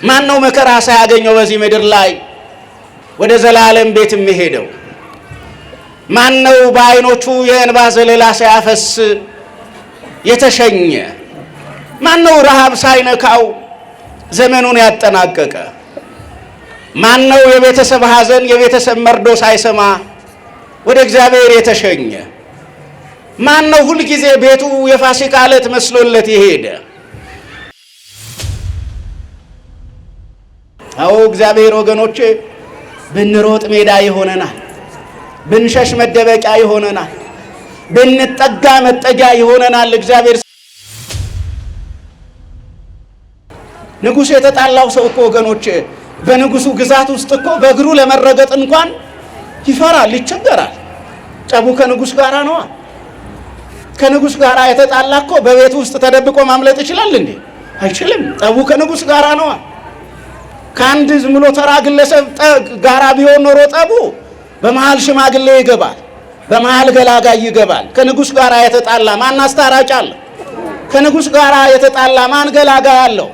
ማን ነው መከራ ሳያገኘው በዚህ ምድር ላይ ወደ ዘላለም ቤት የሚሄደው? ማን ነው በዓይኖቹ የእንባ ዘለላ ሳያፈስ የተሸኘ? ማን ነው ረሃብ ሳይነካው ዘመኑን ያጠናቀቀ? ማን ነው የቤተሰብ ሐዘን የቤተሰብ መርዶ ሳይሰማ ወደ እግዚአብሔር የተሸኘ? ማን ነው ሁል ጊዜ ቤቱ የፋሲካ ዕለት መስሎለት የሄደ? አዎ እግዚአብሔር ወገኖቼ ብንሮጥ ሜዳ ይሆነናል፣ ብንሸሽ መደበቂያ ይሆነናል፣ ብንጠጋ መጠጊያ ይሆነናል። እግዚአብሔር ንጉሥ የተጣላው ሰው እኮ ወገኖቼ በንጉሱ ግዛት ውስጥ እኮ በእግሩ ለመረገጥ እንኳን ይፈራል፣ ይቸገራል። ጸቡ ከንጉስ ጋራ ነው። ከንጉስ ጋራ የተጣላ እኮ በቤት ውስጥ ተደብቆ ማምለጥ ይችላል እንዴ? አይችልም። ጸቡ ከንጉስ ጋራ ነው። ከአንድ ዝም ብሎ ተራ ግለሰብ ጋራ ቢሆን ኖሮ ጠቡ በመሃል ሽማግሌ ይገባል፣ በመሃል ገላጋይ ይገባል። ከንጉስ ጋራ የተጣላ ማን አስታራቂ አለ? ከንጉስ ጋራ የተጣላ ማን ገላጋይ አለው?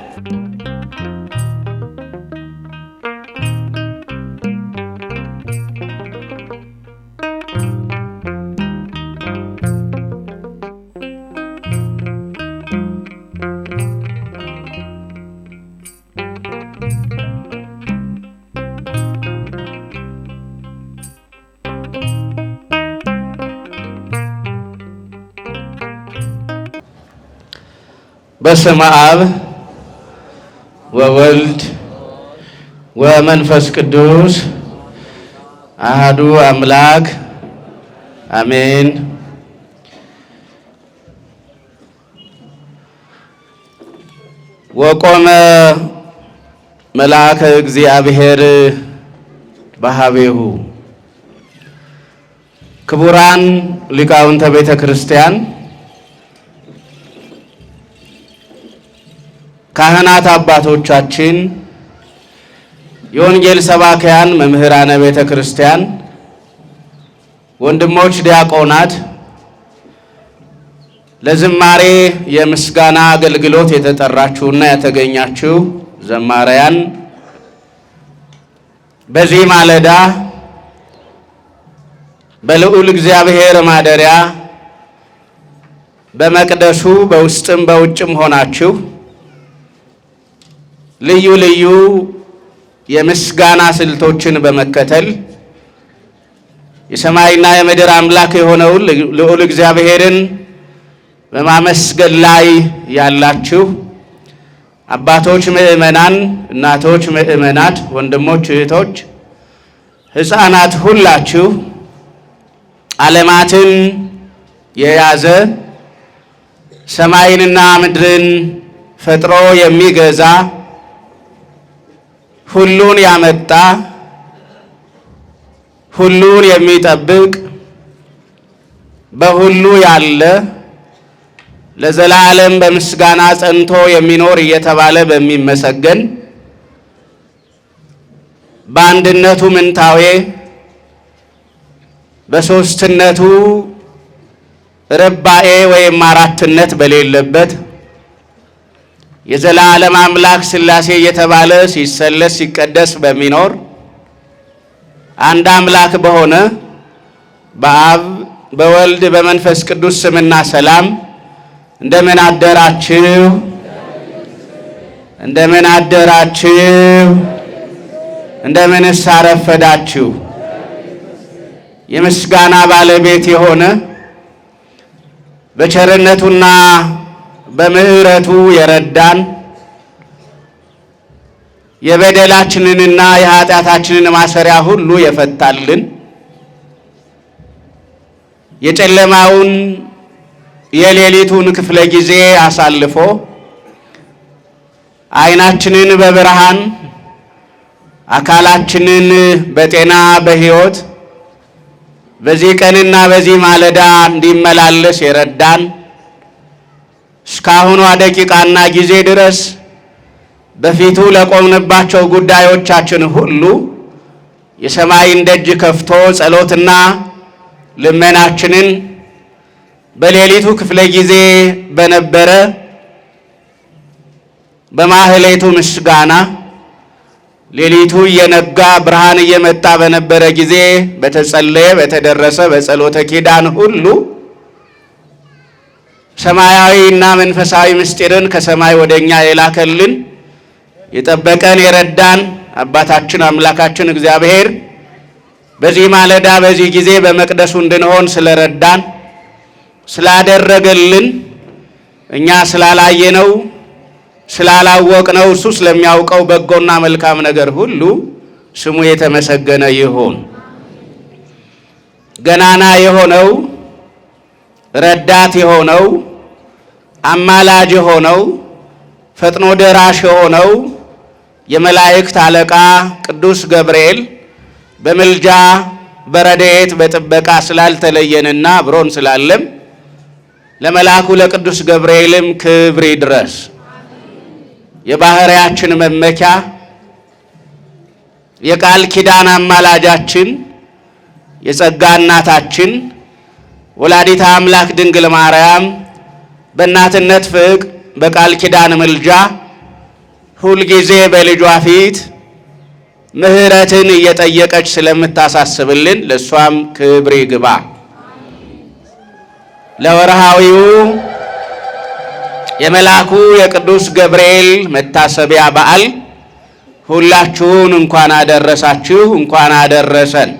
በስመ አብ ወወልድ ወመንፈስ ቅዱስ አሐዱ አምላክ አሜን። ወቆመ መልአከ እግዚአብሔር በኀቤሁ። ክቡራን ሊቃውንተ ቤተ ክርስቲያን፣ ካህናት አባቶቻችን፣ የወንጌል ሰባክያን መምህራነ ቤተ ክርስቲያን፣ ወንድሞች ዲያቆናት፣ ለዝማሬ የምስጋና አገልግሎት የተጠራችሁና የተገኛችሁ ዘማሪያን፣ በዚህ ማለዳ በልዑል እግዚአብሔር ማደሪያ በመቅደሱ በውስጥም በውጭም ሆናችሁ ልዩ ልዩ የምስጋና ስልቶችን በመከተል የሰማይና የምድር አምላክ የሆነውን ልዑል እግዚአብሔርን በማመስገን ላይ ያላችሁ አባቶች ምእመናን፣ እናቶች ምእመናት፣ ወንድሞች እህቶች፣ ሕፃናት ሁላችሁ ዓለማትን የያዘ ሰማይንና ምድርን ፈጥሮ የሚገዛ ሁሉን ያመጣ ሁሉን የሚጠብቅ በሁሉ ያለ ለዘላለም በምስጋና ጸንቶ የሚኖር እየተባለ በሚመሰገን በአንድነቱ ምንታዌ በሶስትነቱ ርባኤ ወይም አራትነት በሌለበት የዘላለም አምላክ ሥላሴ እየተባለ ሲሰለስ ሲቀደስ በሚኖር አንድ አምላክ በሆነ በአብ በወልድ በመንፈስ ቅዱስ ስምና ሰላም እንደምን አደራችሁ? እንደምን አደራችሁ? እንደምንስ አረፈዳችሁ? የምስጋና ባለቤት የሆነ በቸርነቱና በምሕረቱ የረዳን የበደላችንንና የኃጢአታችንን ማሰሪያ ሁሉ የፈታልን የጨለማውን የሌሊቱን ክፍለ ጊዜ አሳልፎ ዓይናችንን በብርሃን አካላችንን በጤና በሕይወት በዚህ ቀንና በዚህ ማለዳ እንዲመላለስ የረዳን እስካሁኗ ደቂቃና ጊዜ ድረስ በፊቱ ለቆምንባቸው ጉዳዮቻችን ሁሉ የሰማይን ደጅ ከፍቶ ጸሎትና ልመናችንን በሌሊቱ ክፍለ ጊዜ በነበረ በማህሌቱ ምስጋና ሌሊቱ እየነጋ ብርሃን እየመጣ በነበረ ጊዜ በተጸለየ በተደረሰ በጸሎተ ኪዳን ሁሉ ሰማያዊና መንፈሳዊ ምስጢርን ከሰማይ ወደኛ የላከልን የጠበቀን የረዳን አባታችን አምላካችን እግዚአብሔር በዚህ ማለዳ በዚህ ጊዜ በመቅደሱ እንድንሆን ስለረዳን ስላደረገልን እኛ ስላላየነው ስላላወቅነው እሱ ስለሚያውቀው በጎና መልካም ነገር ሁሉ ስሙ የተመሰገነ ይሁን። ገናና የሆነው ረዳት የሆነው አማላጅ የሆነው ፈጥኖ ደራሽ የሆነው የመላእክት አለቃ ቅዱስ ገብርኤል በምልጃ በረድኤት በጥበቃ ስላልተለየንና አብሮን ስላለም ለመልአኩ ለቅዱስ ገብርኤልም ክብር ይድረስ። የባህሪያችን መመኪያ የቃል ኪዳን አማላጃችን የጸጋ እናታችን ወላዲተ አምላክ ድንግል ማርያም በእናትነት ፍቅር በቃል ኪዳን ምልጃ ሁልጊዜ በልጇ ፊት ምሕረትን እየጠየቀች ስለምታሳስብልን ለሷም ክብር ይግባ። ለወርሃዊው የመልአኩ የቅዱስ ገብርኤል መታሰቢያ በዓል ሁላችሁን እንኳን አደረሳችሁ፣ እንኳን አደረሰን።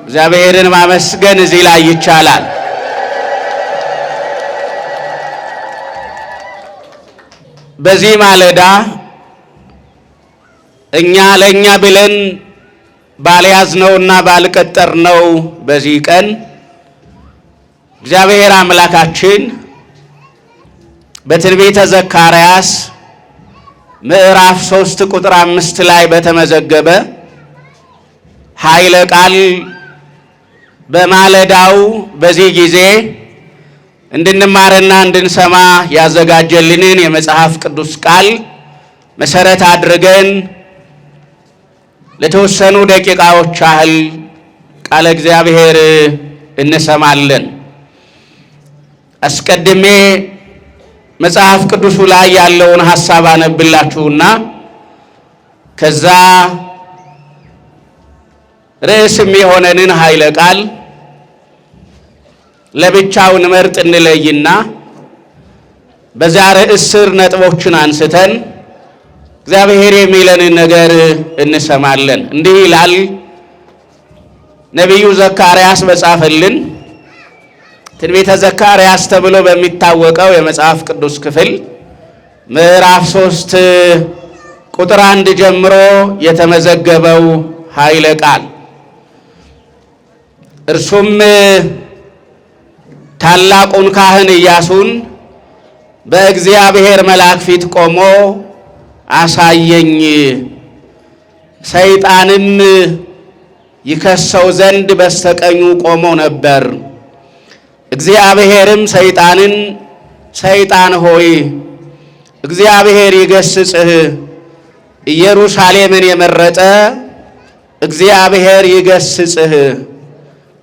እግዚአብሔርን ማመስገን እዚህ ላይ ይቻላል። በዚህ ማለዳ እኛ ለኛ ብለን ባልያዝነውና ባልቀጠርነው በዚህ ቀን እግዚአብሔር አምላካችን በትንቢተ ዘካርያስ ምዕራፍ 3 ቁጥር 5 ላይ በተመዘገበ ኃይለ ቃል በማለዳው በዚህ ጊዜ እንድንማርና እንድንሰማ ያዘጋጀልንን የመጽሐፍ ቅዱስ ቃል መሰረት አድርገን ለተወሰኑ ደቂቃዎች ያህል ቃለ እግዚአብሔር እንሰማለን። አስቀድሜ መጽሐፍ ቅዱሱ ላይ ያለውን ሐሳብ አነብላችሁና ከዛ ርዕስም የሆነንን ኃይለ ቃል ለብቻው እንመርጥ እንለይና በዛ ርዕስ ስር ነጥቦችን አንስተን እግዚአብሔር የሚለንን ነገር እንሰማለን። እንዲህ ይላል ነቢዩ ዘካርያስ በጻፈልን ትንቢተ ዘካርያስ ተብሎ በሚታወቀው የመጽሐፍ ቅዱስ ክፍል ምዕራፍ 3 ቁጥር 1 ጀምሮ የተመዘገበው ኃይለ ቃል እርሱም ታላቁን ካህን ኢያሱን በእግዚአብሔር መልአክ ፊት ቆሞ አሳየኝ፣ ሰይጣንም ይከሰው ዘንድ በስተቀኙ ቆሞ ነበር። እግዚአብሔርም ሰይጣንን ሰይጣን ሆይ እግዚአብሔር ይገስጽህ፣ ኢየሩሳሌምን የመረጠ እግዚአብሔር ይገስጽህ፣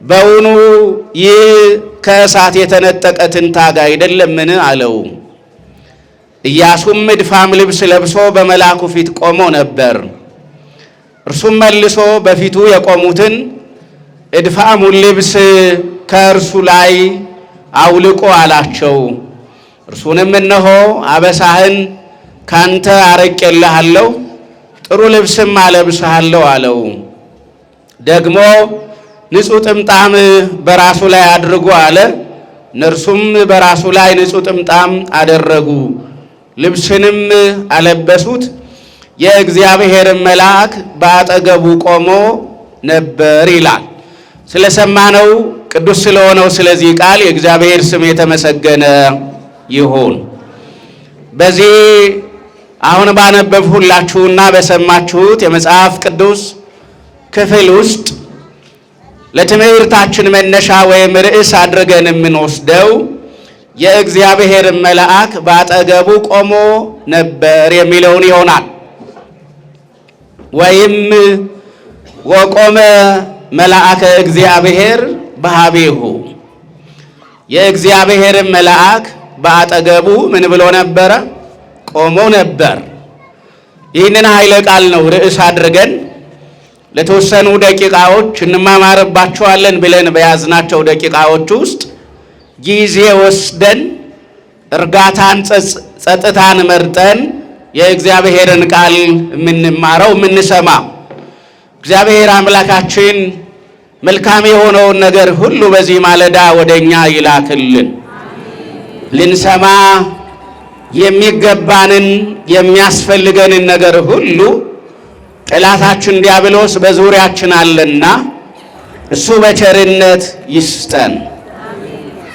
በውኑ ይህ ከእሳት የተነጠቀ ትንታግ አይደለምን አለው። ኢያሱም እድፋም ልብስ ለብሶ በመልአኩ ፊት ቆሞ ነበር። እርሱም መልሶ በፊቱ የቆሙትን እድፋሙን ልብስ ከእርሱ ላይ አውልቆ አላቸው። እርሱንም እነሆ አበሳህን ካንተ አርቄልሃለሁ፣ ጥሩ ልብስም አለብስሃለሁ አለው። ደግሞ ንጹሕ ጥምጣም በራሱ ላይ አድርጎ አለ። እነርሱም በራሱ ላይ ንጹሕ ጥምጣም አደረጉ፣ ልብስንም አለበሱት። የእግዚአብሔር መልአክ በአጠገቡ ቆሞ ነበር ይላል። ስለሰማነው ቅዱስ ስለሆነው ስለዚህ ቃል የእግዚአብሔር ስም የተመሰገነ ይሁን። በዚህ አሁን ባነበብሁላችሁና በሰማችሁት የመጽሐፍ ቅዱስ ክፍል ውስጥ ለትምህርታችን መነሻ ወይም ርዕስ አድርገን የምንወስደው የእግዚአብሔር መልአክ በአጠገቡ ቆሞ ነበር የሚለውን ይሆናል። ወይም ወቆመ መልአከ እግዚአብሔር በኀቤሁ፣ የእግዚአብሔር መልአክ በአጠገቡ ምን ብሎ ነበረ? ቆሞ ነበር። ይህንን ኃይለ ቃል ነው ርዕስ አድርገን ለተወሰኑ ደቂቃዎች እንማማርባቸዋለን ብለን በያዝናቸው ደቂቃዎች ውስጥ ጊዜ ወስደን እርጋታን፣ ጸጥታን መርጠን የእግዚአብሔርን ቃል የምንማረው የምንሰማው። እግዚአብሔር አምላካችን መልካም የሆነውን ነገር ሁሉ በዚህ ማለዳ ወደኛ ይላክልን። ልንሰማ የሚገባንን የሚያስፈልገንን ነገር ሁሉ ጠላታችን ዲያብሎስ በዙሪያችን አለና እሱ በቸርነት ይስጠን።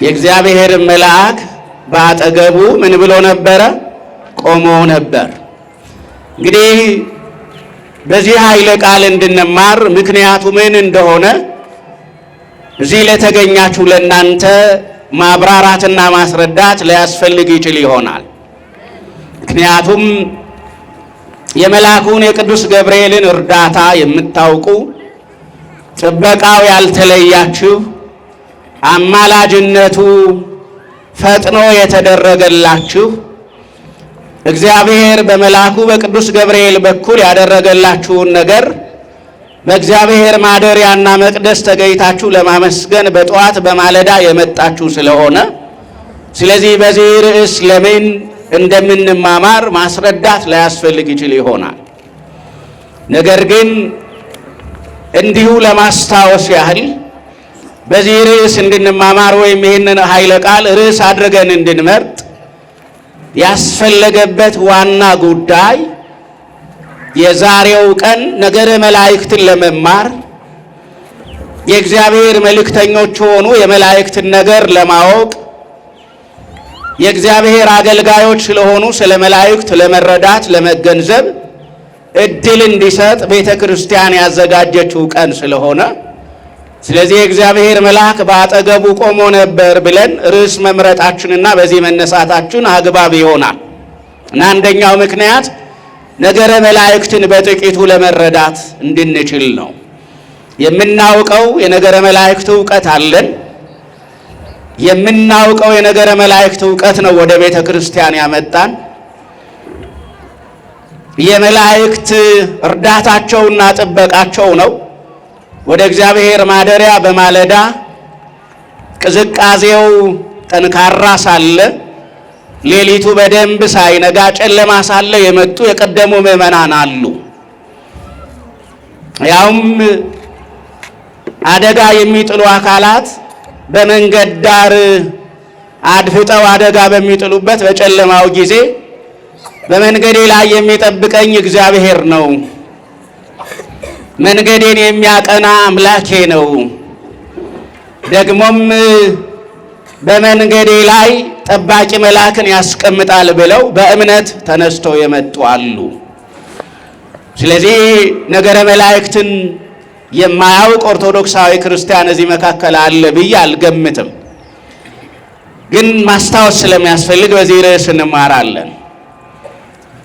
የእግዚአብሔር መልአክ በአጠገቡ ምን ብሎ ነበረ? ቆሞ ነበር። እንግዲህ በዚህ ኃይለ ቃል እንድንማር ምክንያቱ ምን እንደሆነ እዚህ ለተገኛችሁ ለእናንተ ማብራራትና ማስረዳት ሊያስፈልግ ይችል ይሆናል። ምክንያቱም የመልአኩን የቅዱስ ገብርኤልን እርዳታ የምታውቁ፣ ጥበቃው ያልተለያችሁ፣ አማላጅነቱ ፈጥኖ የተደረገላችሁ፣ እግዚአብሔር በመልአኩ በቅዱስ ገብርኤል በኩል ያደረገላችሁን ነገር በእግዚአብሔር ማደሪያና መቅደስ ተገኝታችሁ ለማመስገን በጠዋት በማለዳ የመጣችሁ ስለሆነ ስለዚህ በዚህ ርዕስ ለምን እንደምንማማር ማስረዳት ላያስፈልግ ይችል ይሆናል። ነገር ግን እንዲሁ ለማስታወስ ያህል በዚህ ርዕስ እንድንማማር ወይም ይህንን ኃይለ ቃል ርዕስ አድርገን እንድንመርጥ ያስፈለገበት ዋና ጉዳይ የዛሬው ቀን ነገረ መላእክትን ለመማር የእግዚአብሔር መልእክተኞች ሆኑ የመላእክትን ነገር ለማወቅ የእግዚአብሔር አገልጋዮች ስለሆኑ ስለ መላእክት ለመረዳት ለመገንዘብ እድል እንዲሰጥ ቤተ ክርስቲያን ያዘጋጀችው ቀን ስለሆነ ስለዚህ የእግዚአብሔር መልአክ በአጠገቡ ቆሞ ነበር ብለን ርዕስ መምረጣችንና በዚህ መነሳታችን አግባብ ይሆናል እና አንደኛው ምክንያት ነገረ መላእክትን በጥቂቱ ለመረዳት እንድንችል ነው። የምናውቀው የነገረ መላእክት ዕውቀት አለን። የምናውቀው የነገረ መላእክት ዕውቀት ነው ወደ ቤተ ክርስቲያን ያመጣን። የመላእክት እርዳታቸውና ጥበቃቸው ነው ወደ እግዚአብሔር ማደሪያ በማለዳ ቅዝቃዜው ጠንካራ ሳለ ሌሊቱ በደንብ ሳይነጋ ጨለማ ሳለ የመጡ የቀደሙ ምዕመናን አሉ። ያውም አደጋ የሚጥሉ አካላት በመንገድ ዳር አድፍጠው አደጋ በሚጥሉበት በጨለማው ጊዜ በመንገዴ ላይ የሚጠብቀኝ እግዚአብሔር ነው፣ መንገዴን የሚያቀና አምላኬ ነው፣ ደግሞም በመንገዴ ላይ ጠባቂ መልአክን ያስቀምጣል ብለው በእምነት ተነስተው የመጡ አሉ። ስለዚህ ነገረ መላእክትን የማያውቅ ኦርቶዶክሳዊ ክርስቲያን እዚህ መካከል አለ ብዬ አልገምትም። ግን ማስታወስ ስለሚያስፈልግ በዚህ ርዕስ እንማራለን።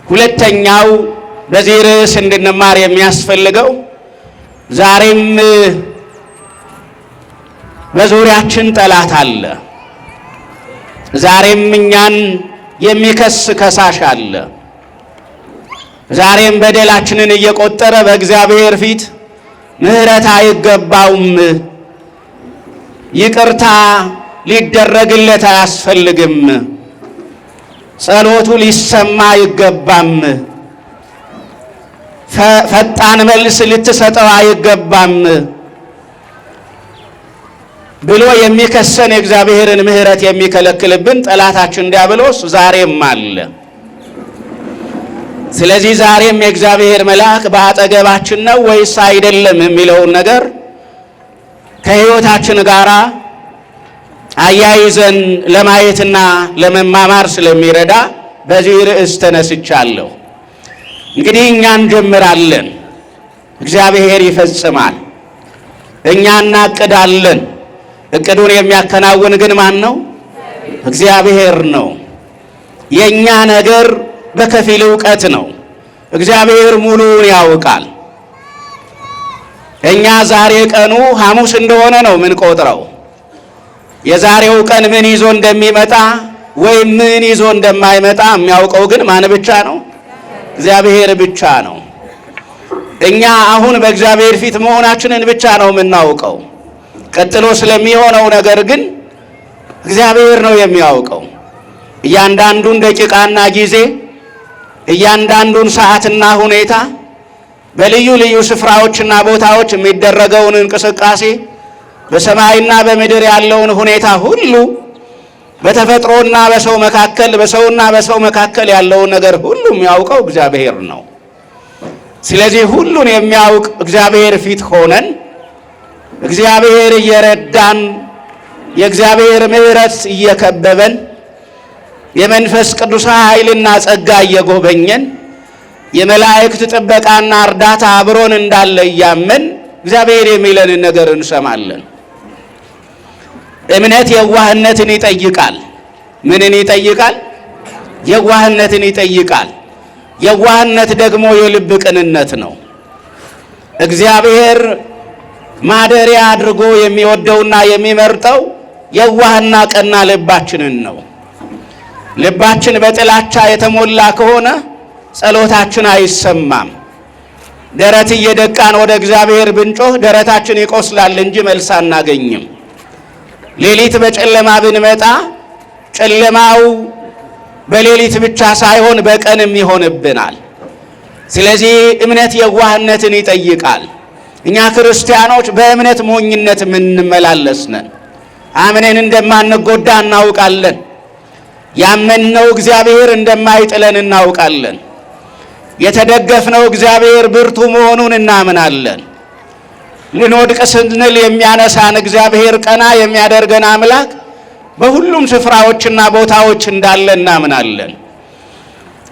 ሁለተኛው በዚህ ርዕስ እንድንማር የሚያስፈልገው ዛሬም በዙሪያችን ጠላት አለ። ዛሬም እኛን የሚከስ ከሳሽ አለ። ዛሬም በደላችንን እየቆጠረ በእግዚአብሔር ፊት ምሕረት አይገባውም፣ ይቅርታ ሊደረግለት አያስፈልግም፣ ጸሎቱ ሊሰማ አይገባም፣ ፈጣን መልስ ልትሰጠው አይገባም ብሎ የሚከሰን የእግዚአብሔርን ምሕረት የሚከለክልብን ጠላታችን ዲያብሎስ ዛሬም አለ። ስለዚህ ዛሬም የእግዚአብሔር መልአክ በአጠገባችን ነው ወይስ አይደለም የሚለውን ነገር ከሕይወታችን ጋር አያይዘን ለማየትና ለመማማር ስለሚረዳ በዚህ ርዕስ ተነስቻለሁ። እንግዲህ እኛ እንጀምራለን፣ እግዚአብሔር ይፈጽማል። እኛ እናቅዳለን፣ እቅዱን የሚያከናውን ግን ማን ነው? እግዚአብሔር ነው። የኛ ነገር በከፊል ዕውቀት ነው፣ እግዚአብሔር ሙሉውን ያውቃል። እኛ ዛሬ ቀኑ ሐሙስ እንደሆነ ነው ምን ቆጥረው። የዛሬው ቀን ምን ይዞ እንደሚመጣ ወይም ምን ይዞ እንደማይመጣ የሚያውቀው ግን ማን ብቻ ነው? እግዚአብሔር ብቻ ነው። እኛ አሁን በእግዚአብሔር ፊት መሆናችንን ብቻ ነው የምናውቀው። ቀጥሎ ስለሚሆነው ነገር ግን እግዚአብሔር ነው የሚያውቀው። እያንዳንዱን ደቂቃና ጊዜ፣ እያንዳንዱን ሰዓትና ሁኔታ፣ በልዩ ልዩ ስፍራዎችና ቦታዎች የሚደረገውን እንቅስቃሴ፣ በሰማይና በምድር ያለውን ሁኔታ ሁሉ፣ በተፈጥሮና በሰው መካከል፣ በሰውና በሰው መካከል ያለውን ነገር ሁሉ የሚያውቀው እግዚአብሔር ነው። ስለዚህ ሁሉን የሚያውቅ እግዚአብሔር ፊት ሆነን እግዚአብሔር እየረዳን፣ የእግዚአብሔር ምሕረት እየከበበን፣ የመንፈስ ቅዱስ ኃይልና ጸጋ እየጎበኘን፣ የመላእክት ጥበቃና እርዳታ አብሮን እንዳለ እያመን እግዚአብሔር የሚለንን ነገር እንሰማለን። እምነት የዋህነትን ይጠይቃል። ምንን ይጠይቃል? የዋህነትን ይጠይቃል። የዋህነት ደግሞ የልብ ቅንነት ነው። እግዚአብሔር ማደሪያ አድርጎ የሚወደውና የሚመርጠው የዋህና ቀና ልባችንን ነው። ልባችን በጥላቻ የተሞላ ከሆነ ጸሎታችን አይሰማም። ደረት እየደቃን ወደ እግዚአብሔር ብንጮህ ደረታችን ይቆስላል እንጂ መልስ አናገኝም። ሌሊት በጨለማ ብንመጣ ጨለማው በሌሊት ብቻ ሳይሆን በቀንም ይሆንብናል። ስለዚህ እምነት የዋህነትን ይጠይቃል። እኛ ክርስቲያኖች በእምነት ሞኝነት የምንመላለስ ነን። አምነን እንደማንጎዳ እናውቃለን። ያመንነው እግዚአብሔር እንደማይጥለን እናውቃለን። የተደገፍነው እግዚአብሔር ብርቱ መሆኑን እናምናለን። ልንወድቅ ስንል የሚያነሳን እግዚአብሔር፣ ቀና የሚያደርገን አምላክ በሁሉም ስፍራዎችና ቦታዎች እንዳለ እናምናለን።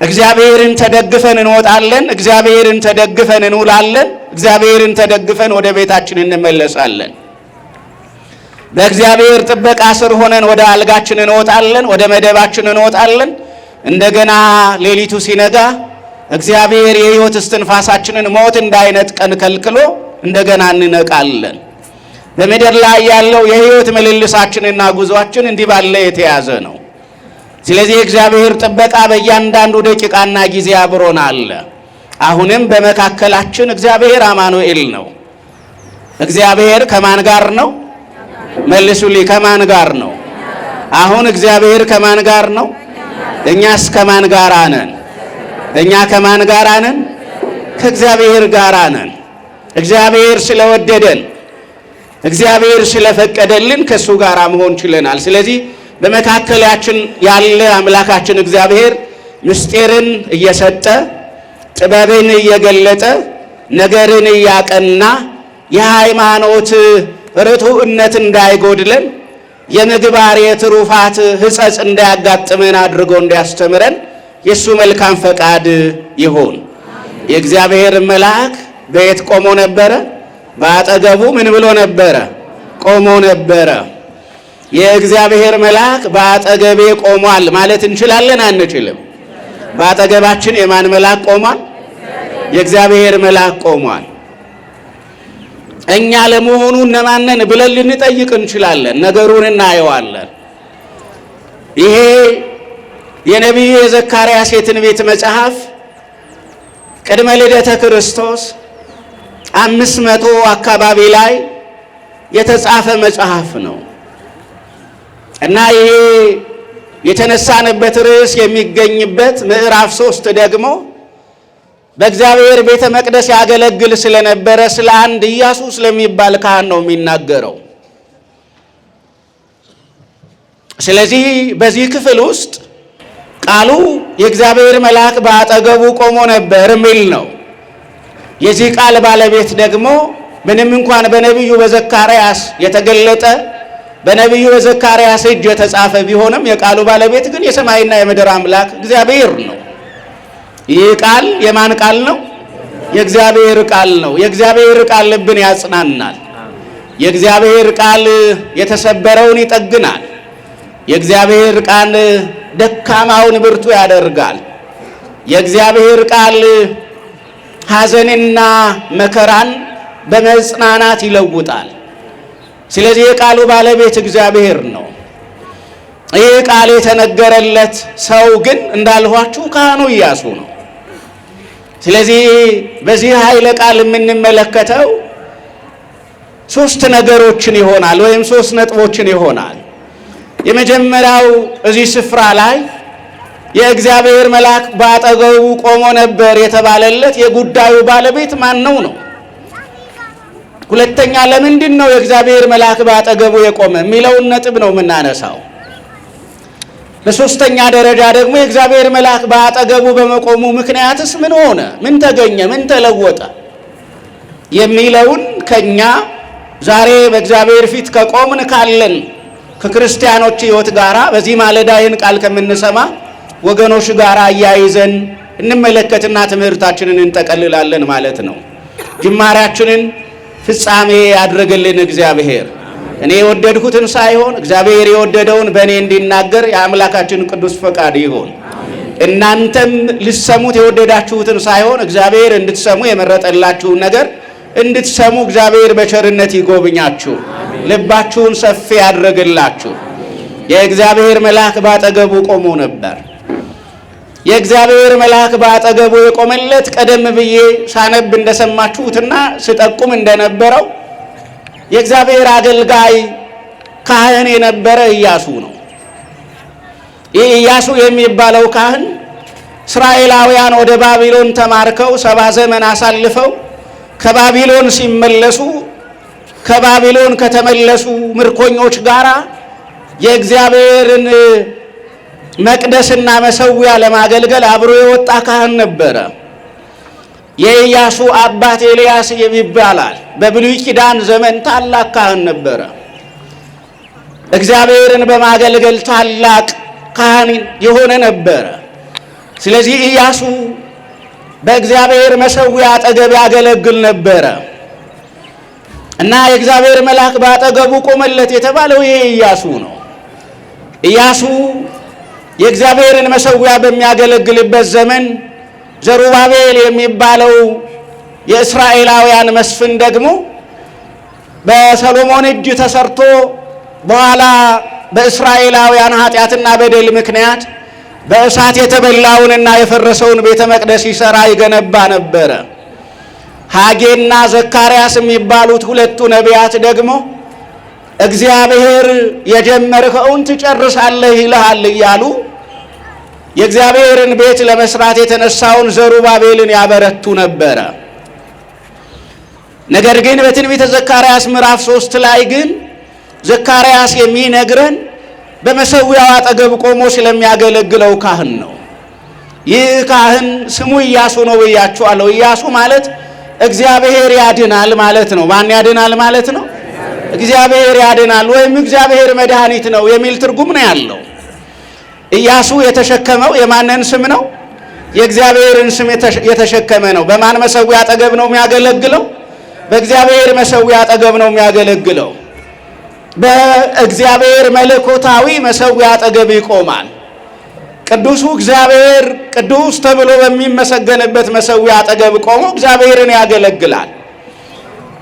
እግዚአብሔርን ተደግፈን እንወጣለን። እግዚአብሔርን ተደግፈን እንውላለን። እግዚአብሔርን ተደግፈን ወደ ቤታችን እንመለሳለን። በእግዚአብሔር ጥበቃ ስር ሆነን ወደ አልጋችን እንወጣለን፣ ወደ መደባችን እንወጣለን። እንደገና ሌሊቱ ሲነጋ እግዚአብሔር የሕይወት እስትንፋሳችንን ሞት እንዳይነጥቀን ከልክሎ እንደገና እንነቃለን። በምድር ላይ ያለው የሕይወት ምልልሳችንና ጉዟችን እንዲህ ባለ የተያዘ ነው። ስለዚህ እግዚአብሔር ጥበቃ በእያንዳንዱ ደቂቃና ጊዜ አብሮን አለ። አሁንም በመካከላችን እግዚአብሔር አማኑኤል ነው። እግዚአብሔር ከማን ጋር ነው? መልሱልኝ፣ ከማን ጋር ነው? አሁን እግዚአብሔር ከማን ጋር ነው? እኛስ ከማን ጋር ነን? እኛ ከማን ጋር ነን? ከእግዚአብሔር ጋር ነን። እግዚአብሔር ስለወደደን፣ እግዚአብሔር ስለፈቀደልን ከእሱ ጋር መሆን ችለናል። ስለዚህ በመካከላችን ያለ አምላካችን እግዚአብሔር ምስጢርን እየሰጠ ጥበብን እየገለጠ ነገርን እያቀና የሃይማኖት ርቱዕነት እንዳይጎድለን የምግባር የትሩፋት ሕጸጽ እንዳያጋጥመን አድርጎ እንዲያስተምረን የእሱ መልካም ፈቃድ ይሁን። የእግዚአብሔር መልአክ በየት ቆሞ ነበረ? በአጠገቡ ምን ብሎ ነበረ? ቆሞ ነበረ። የእግዚአብሔር መልአክ በአጠገቤ ቆሟል ማለት እንችላለን? አንችልም? በአጠገባችን የማን መልአክ ቆሟል? የእግዚአብሔር መልአክ ቆሟል። እኛ ለመሆኑ እነማንን ብለን ልንጠይቅ እንችላለን። ነገሩን እናየዋለን። ይሄ የነቢዩ የዘካርያስ የትንቢት መጽሐፍ ቅድመ ልደተ ክርስቶስ 500 አካባቢ ላይ የተጻፈ መጽሐፍ ነው እና ይሄ የተነሳንበት ርዕስ የሚገኝበት ምዕራፍ 3 ደግሞ በእግዚአብሔር ቤተ መቅደስ ያገለግል ስለነበረ ስለ አንድ ኢያሱ ስለሚባል ካህን ነው የሚናገረው። ስለዚህ በዚህ ክፍል ውስጥ ቃሉ የእግዚአብሔር መልአክ በአጠገቡ ቆሞ ነበር የሚል ነው። የዚህ ቃል ባለቤት ደግሞ ምንም እንኳን በነቢዩ በዘካርያስ የተገለጠ በነቢዩ በዘካርያስ እጅ የተጻፈ ቢሆንም የቃሉ ባለቤት ግን የሰማይና የምድር አምላክ እግዚአብሔር ነው። ይህ ቃል የማን ቃል ነው? የእግዚአብሔር ቃል ነው። የእግዚአብሔር ቃል ልብን ያጽናናል። የእግዚአብሔር ቃል የተሰበረውን ይጠግናል። የእግዚአብሔር ቃል ደካማውን ብርቱ ያደርጋል። የእግዚአብሔር ቃል ሐዘንና መከራን በመጽናናት ይለውጣል። ስለዚህ የቃሉ ባለቤት እግዚአብሔር ነው። ይህ ቃል የተነገረለት ሰው ግን እንዳልኋችሁ ካህኑ ኢያሱ ነው። ስለዚህ በዚህ ኃይለ ቃል የምንመለከተው ሶስት ነገሮችን ይሆናል ወይም ሶስት ነጥቦችን ይሆናል። የመጀመሪያው እዚህ ስፍራ ላይ የእግዚአብሔር መልአክ በአጠገቡ ቆሞ ነበር የተባለለት የጉዳዩ ባለቤት ማን ነው? ሁለተኛ ለምንድን ነው የእግዚአብሔር መልአክ በአጠገቡ የቆመ የሚለውን ነጥብ ነው የምናነሳው። በሶስተኛ ደረጃ ደግሞ የእግዚአብሔር መልአክ በአጠገቡ በመቆሙ ምክንያትስ ምን ሆነ፣ ምን ተገኘ፣ ምን ተለወጠ የሚለውን ከኛ ዛሬ በእግዚአብሔር ፊት ከቆምን ካለን ከክርስቲያኖች ሕይወት ጋራ በዚህ ማለዳ ይህን ቃል ከምንሰማ ወገኖች ጋር አያይዘን እንመለከትና ትምህርታችንን እንጠቀልላለን ማለት ነው። ጅማሬያችንን ፍጻሜ ያድርግልን እግዚአብሔር። እኔ የወደድኩትን ሳይሆን እግዚአብሔር የወደደውን በእኔ እንዲናገር የአምላካችን ቅዱስ ፈቃድ ይሁን። እናንተም ልሰሙት የወደዳችሁትን ሳይሆን እግዚአብሔር እንድትሰሙ የመረጠላችሁን ነገር እንድትሰሙ እግዚአብሔር በቸርነት ይጎብኛችሁ፣ ልባችሁን ሰፊ ያድርግላችሁ። የእግዚአብሔር መልአክ ባጠገቡ ቆሞ ነበር። የእግዚአብሔር መልአክ ባጠገቡ የቆመለት ቀደም ብዬ ሳነብ እንደሰማችሁትና ስጠቁም እንደነበረው የእግዚአብሔር አገልጋይ ካህን የነበረ ኢያሱ ነው። ይህ ኢያሱ የሚባለው ካህን እስራኤላውያን ወደ ባቢሎን ተማርከው 70 ዘመን አሳልፈው ከባቢሎን ሲመለሱ ከባቢሎን ከተመለሱ ምርኮኞች ጋራ የእግዚአብሔርን መቅደስና መሰዊያ ለማገልገል አብሮ የወጣ ካህን ነበረ። የኢያሱ አባት ኤልያስ ይባላል። በብሉይ ኪዳን ዘመን ታላቅ ካህን ነበረ። እግዚአብሔርን በማገልገል ታላቅ ካህን የሆነ ነበረ። ስለዚህ ኢያሱ በእግዚአብሔር መሰዊያ አጠገብ ያገለግል ነበረ እና የእግዚአብሔር መልአክ በአጠገቡ ቆመለት የተባለው ይሄ ኢያሱ ነው። ኢያሱ የእግዚአብሔርን መሰዊያ በሚያገለግልበት ዘመን ዘሩባቤል የሚባለው የእስራኤላውያን መስፍን ደግሞ በሰሎሞን እጅ ተሰርቶ በኋላ በእስራኤላውያን ኃጢአትና በደል ምክንያት በእሳት የተበላውንና የፈረሰውን ቤተ መቅደስ ይሰራ ይገነባ ነበረ። ሐጌና ዘካርያስ የሚባሉት ሁለቱ ነቢያት ደግሞ እግዚአብሔር የጀመርከውን ትጨርሳለህ ይልሃል እያሉ የእግዚአብሔርን ቤት ለመስራት የተነሳውን ዘሩባቤልን ያበረቱ ነበረ። ነገር ግን በትንቢተ ዘካርያስ ምዕራፍ 3 ላይ ግን ዘካርያስ የሚነግረን በመሰዊያው አጠገብ ቆሞ ስለሚያገለግለው ካህን ነው። ይህ ካህን ስሙ ኢያሱ ነው ብያችኋለሁ። ኢያሱ ማለት እግዚአብሔር ያድናል ማለት ነው። ማን ያድናል ማለት ነው? እግዚአብሔር ያድናል ወይም እግዚአብሔር መድኃኒት ነው የሚል ትርጉም ነው ያለው። ኢያሱ የተሸከመው የማንን ስም ነው? የእግዚአብሔርን ስም የተሸከመ ነው። በማን መሰዊያ አጠገብ ነው የሚያገለግለው? በእግዚአብሔር መሰዊያ አጠገብ ነው የሚያገለግለው። በእግዚአብሔር መለኮታዊ መሰዊያ አጠገብ ይቆማል። ቅዱሱ እግዚአብሔር ቅዱስ ተብሎ በሚመሰገንበት መሰዊያ አጠገብ ቆሞ እግዚአብሔርን ያገለግላል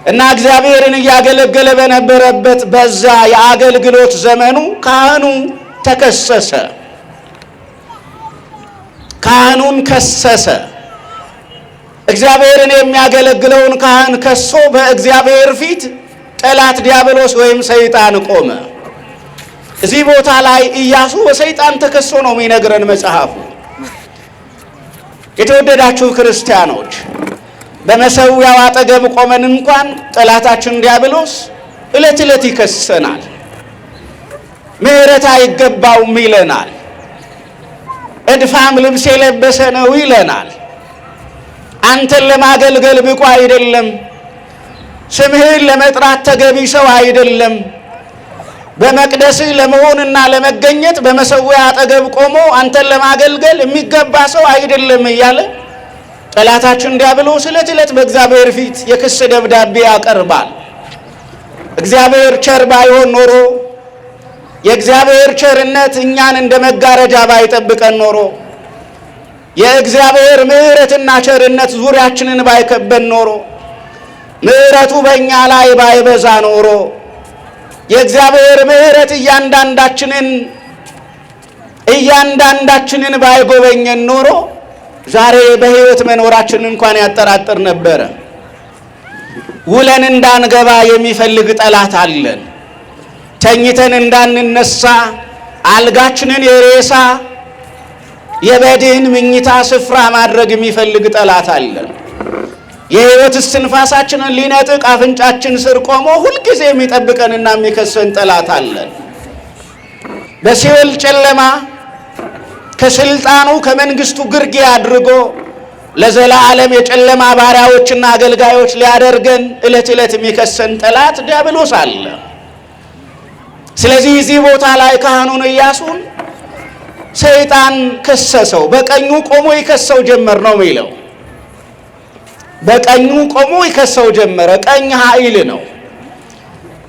እና እግዚአብሔርን እያገለገለ በነበረበት በዛ የአገልግሎት ዘመኑ ካህኑ ተከሰሰ። ካህኑን ከሰሰ። እግዚአብሔርን የሚያገለግለውን ካህን ከሶ በእግዚአብሔር ፊት ጠላት ዲያብሎስ ወይም ሰይጣን ቆመ። እዚህ ቦታ ላይ ኢያሱ በሰይጣን ተከሶ ነው የሚነግረን መጽሐፉ። የተወደዳችሁ ክርስቲያኖች በመሰዊያው አጠገብ ቆመን እንኳን ጠላታችን ዲያብሎስ ዕለት ዕለት ይከሰናል። ምሕረት አይገባውም ይለናል። እድፋም ልብስ የለበሰ ነው ይለናል። አንተን ለማገልገል ብቁ አይደለም፣ ስምህን ለመጥራት ተገቢ ሰው አይደለም፣ በመቅደስህ ለመሆንና ለመገኘት በመሰዊያ አጠገብ ቆሞ አንተን ለማገልገል የሚገባ ሰው አይደለም እያለ ጠላታችን ዲያብሎስ ዕለት ዕለት በእግዚአብሔር ፊት የክስ ደብዳቤ ያቀርባል። እግዚአብሔር ቸር ባይሆን ኖሮ፣ የእግዚአብሔር ቸርነት እኛን እንደ መጋረጃ ባይጠብቀን ኖሮ፣ የእግዚአብሔር ምሕረትና ቸርነት ዙሪያችንን ባይከበን ኖሮ፣ ምሕረቱ በእኛ ላይ ባይበዛ ኖሮ፣ የእግዚአብሔር ምሕረት እያንዳንዳችንን ባይጎበኘን ኖሮ ዛሬ በሕይወት መኖራችን እንኳን ያጠራጥር ነበረ። ውለን እንዳንገባ የሚፈልግ ጠላት አለን። ተኝተን እንዳንነሳ አልጋችንን የሬሳ የበድን ምኝታ ስፍራ ማድረግ የሚፈልግ ጠላት አለን። የሕይወት እስትንፋሳችንን ሊነጥቅ አፍንጫችን ስር ቆሞ ሁልጊዜ የሚጠብቀንና የሚከሰን ጠላት አለን። በሲኦል ጨለማ ከስልጣኑ ከመንግስቱ ግርጌ አድርጎ ለዘላለም የጨለማ ባሪያዎችና አገልጋዮች ሊያደርገን ዕለት ዕለት የሚከሰን ጠላት ዲያብሎስ አለ። ስለዚህ እዚህ ቦታ ላይ ካህኑን ኢያሱን ሰይጣን ከሰሰው። በቀኙ ቆሞ ይከሰው ጀመር ነው የሚለው። በቀኙ ቆሞ ይከሰው ጀመረ። ቀኝ ኃይል ነው።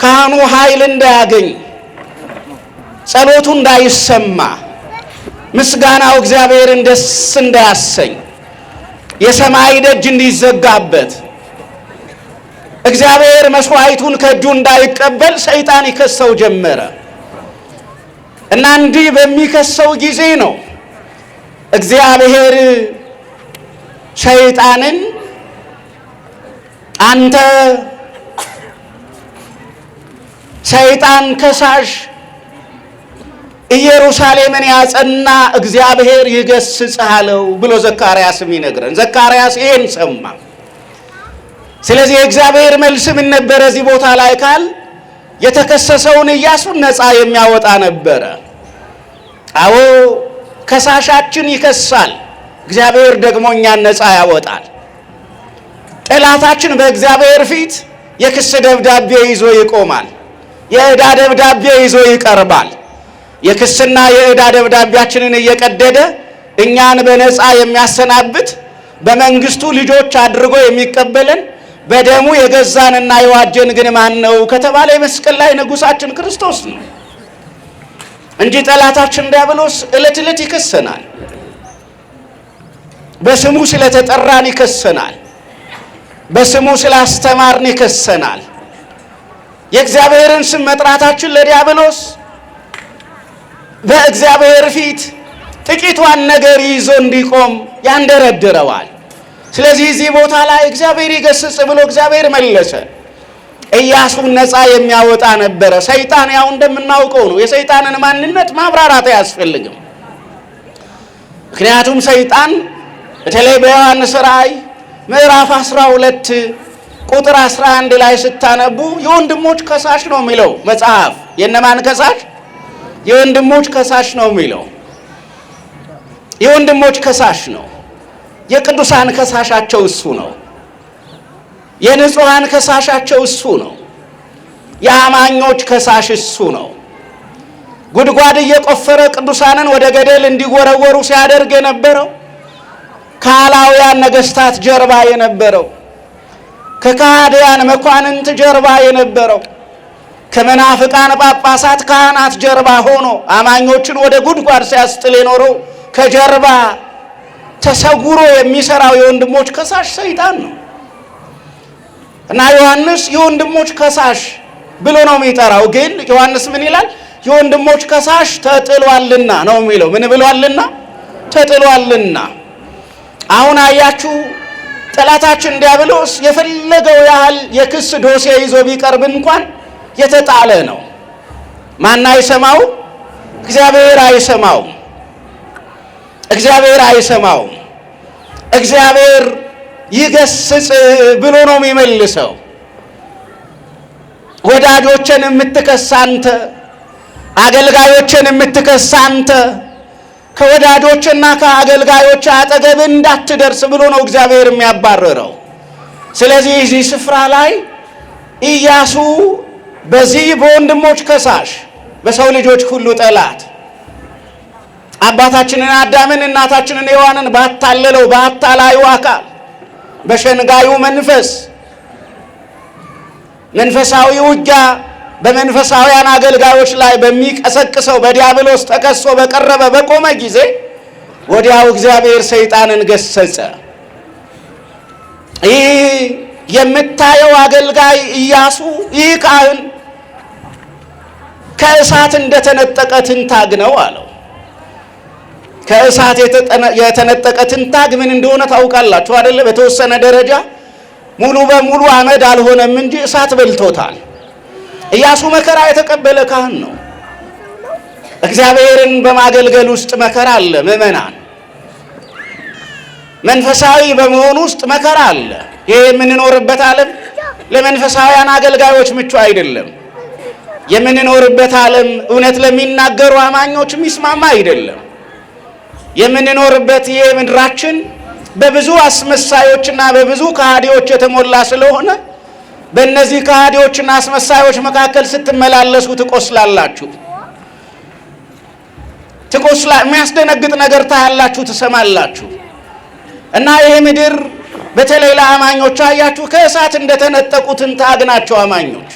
ካህኑ ኃይል እንዳያገኝ፣ ጸሎቱ እንዳይሰማ፣ ምስጋናው እግዚአብሔርን ደስ እንዳያሰኝ፣ የሰማይ ደጅ እንዲዘጋበት፣ እግዚአብሔር መስዋዕቱን ከእጁ እንዳይቀበል ሰይጣን ይከሰው ጀመረ እና እንዲህ በሚከሰው ጊዜ ነው እግዚአብሔር ሰይጣንን አንተ ሰይጣን ከሳሽ ኢየሩሳሌምን ያጸና እግዚአብሔር ይገስጽህ አለው ብሎ ዘካርያስም ይነግረን። ዘካርያስ ይሄን ሰማ። ስለዚህ የእግዚአብሔር መልስ ምን ነበረ? እዚህ ቦታ ላይ ካል የተከሰሰውን ኢያሱን ነፃ የሚያወጣ ነበረ። አዎ ከሳሻችን ይከሳል፣ እግዚአብሔር ደግሞ እኛን ነፃ ያወጣል። ጠላታችን በእግዚአብሔር ፊት የክስ ደብዳቤ ይዞ ይቆማል። የዕዳ ደብዳቤ ይዞ ይቀርባል። የክስና የዕዳ ደብዳቤያችንን እየቀደደ እኛን በነፃ የሚያሰናብት በመንግስቱ ልጆች አድርጎ የሚቀበለን በደሙ የገዛንና የዋጀን ግን ማን ነው ከተባለ የመስቀል ላይ ንጉሳችን ክርስቶስ ነው እንጂ ጠላታችን ዲያብሎስ ዕለት ዕለት ይከሰናል። በስሙ ስለተጠራን ይከሰናል። በስሙ ስላስተማርን ይከሰናል። የእግዚአብሔርን ስም መጥራታችን ለዲያብሎስ በእግዚአብሔር ፊት ጥቂቷን ነገር ይዞ እንዲቆም ያንደረድረዋል። ስለዚህ እዚህ ቦታ ላይ እግዚአብሔር ይገስጽ ብሎ እግዚአብሔር መለሰ። ኢያሱን ነፃ የሚያወጣ ነበረ። ሰይጣን ያው እንደምናውቀው ነው። የሰይጣንን ማንነት ማብራራት አያስፈልግም። ምክንያቱም ሰይጣን በተለይ በዮሐንስ ራእይ ምዕራፍ 12 ቁጥር 11 ላይ ስታነቡ የወንድሞች ከሳሽ ነው የሚለው መጽሐፍ። የነማን ከሳሽ? የወንድሞች ከሳሽ ነው የሚለው። የወንድሞች ከሳሽ ነው። የቅዱሳን ከሳሻቸው እሱ ነው። የንጹሃን ከሳሻቸው እሱ ነው። የአማኞች ከሳሽ እሱ ነው። ጉድጓድ እየቆፈረ ቅዱሳንን ወደ ገደል እንዲወረወሩ ሲያደርግ የነበረው ከአላውያን ነገስታት ጀርባ የነበረው ከካህዲያን መኳንንት ጀርባ የነበረው ከመናፍቃን ጳጳሳት ካህናት ጀርባ ሆኖ አማኞችን ወደ ጉድጓድ ሲያስጥል የኖረው ከጀርባ ተሰውሮ የሚሰራው የወንድሞች ከሳሽ ሰይጣን ነው እና ዮሐንስ የወንድሞች ከሳሽ ብሎ ነው የሚጠራው። ግን ዮሐንስ ምን ይላል? የወንድሞች ከሳሽ ተጥሏልና ነው የሚለው። ምን ብሏልና? ተጥሏልና። አሁን አያችሁ፣ ጠላታችን ዲያብሎስ የፈለገው ያህል የክስ ዶሴ ይዞ ቢቀርብ እንኳን የተጣለ ነው። ማን አይሰማው? እግዚአብሔር አይሰማው። እግዚአብሔር አይሰማው። እግዚአብሔር ይገስጽ ብሎ ነው የሚመልሰው። ወዳጆችን የምትከስ አንተ፣ አገልጋዮችን የምትከስ አንተ ከወዳጆችና ከአገልጋዮች አጠገብ እንዳትደርስ ብሎ ነው እግዚአብሔር የሚያባርረው። ስለዚህ እዚህ ስፍራ ላይ ኢያሱ በዚህ በወንድሞች ከሳሽ በሰው ልጆች ሁሉ ጠላት አባታችንን አዳምን እናታችንን ሔዋንን ባታለለው ባታላዩ አካል በሸንጋዩ መንፈሳዊ ውጊያ በመንፈሳውያን አገልጋዮች ላይ በሚቀሰቅሰው በዲያብሎስ ተከሶ በቀረበ በቆመ ጊዜ ወዲያው እግዚአብሔር ሰይጣንን ገሰጸ። ይህ የምታየው አገልጋይ ኢያሱ፣ ይህ ካህን ከእሳት እንደተነጠቀ ትንታግ ነው አለው። ከእሳት የተነጠቀ ትንታግ ምን እንደሆነ ታውቃላችሁ አይደለ? በተወሰነ ደረጃ ሙሉ በሙሉ አመድ አልሆነም እንጂ እሳት በልቶታል። ኢያሱ መከራ የተቀበለ ካህን ነው። እግዚአብሔርን በማገልገል ውስጥ መከራ አለ። ምዕመናን መንፈሳዊ በመሆኑ ውስጥ መከራ አለ። ይሄ የምንኖርበት ዓለም ለመንፈሳውያን አገልጋዮች ምቹ አይደለም። የምንኖርበት ዓለም እውነት ለሚናገሩ አማኞች የሚስማማ አይደለም። የምንኖርበት ይሄ ምድራችን በብዙ አስመሳዮችና በብዙ ከሃዲዎች የተሞላ ስለሆነ በእነዚህ ከሃዲዎችና አስመሳዮች መካከል ስትመላለሱ ትቆስላላችሁ። የሚያስደነግጥ ነገር ታያላችሁ፣ ትሰማላችሁ። እና ይሄ ምድር በተለይ ለአማኞች አያችሁ ከእሳት እንደተነጠቁትን ታግናቸው አማኞች።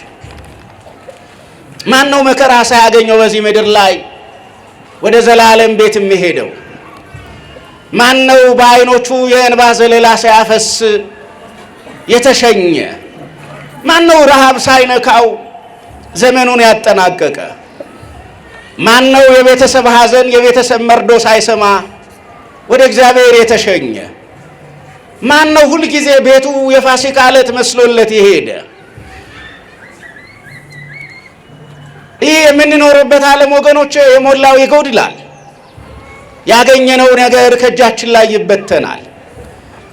ማን ነው መከራ ሳያገኘው በዚህ ምድር ላይ ወደ ዘላለም ቤት የሚሄደው? ማን ነው በዓይኖቹ የእንባ ዘለላ ሳያፈስ የተሸኘ? ማን ነው ረሃብ ሳይነካው ዘመኑን ያጠናቀቀ? ማን ነው የቤተሰብ ሐዘን የቤተሰብ መርዶ ሳይሰማ ወደ እግዚአብሔር የተሸኘ? ማን ነው ሁልጊዜ ቤቱ የፋሲካ ዕለት መስሎለት የሄደ? ይህ የምንኖርበት ዓለም ወገኖች የሞላው ይጎድላል። ያገኘነው ነገር ከእጃችን ላይ ይበተናል።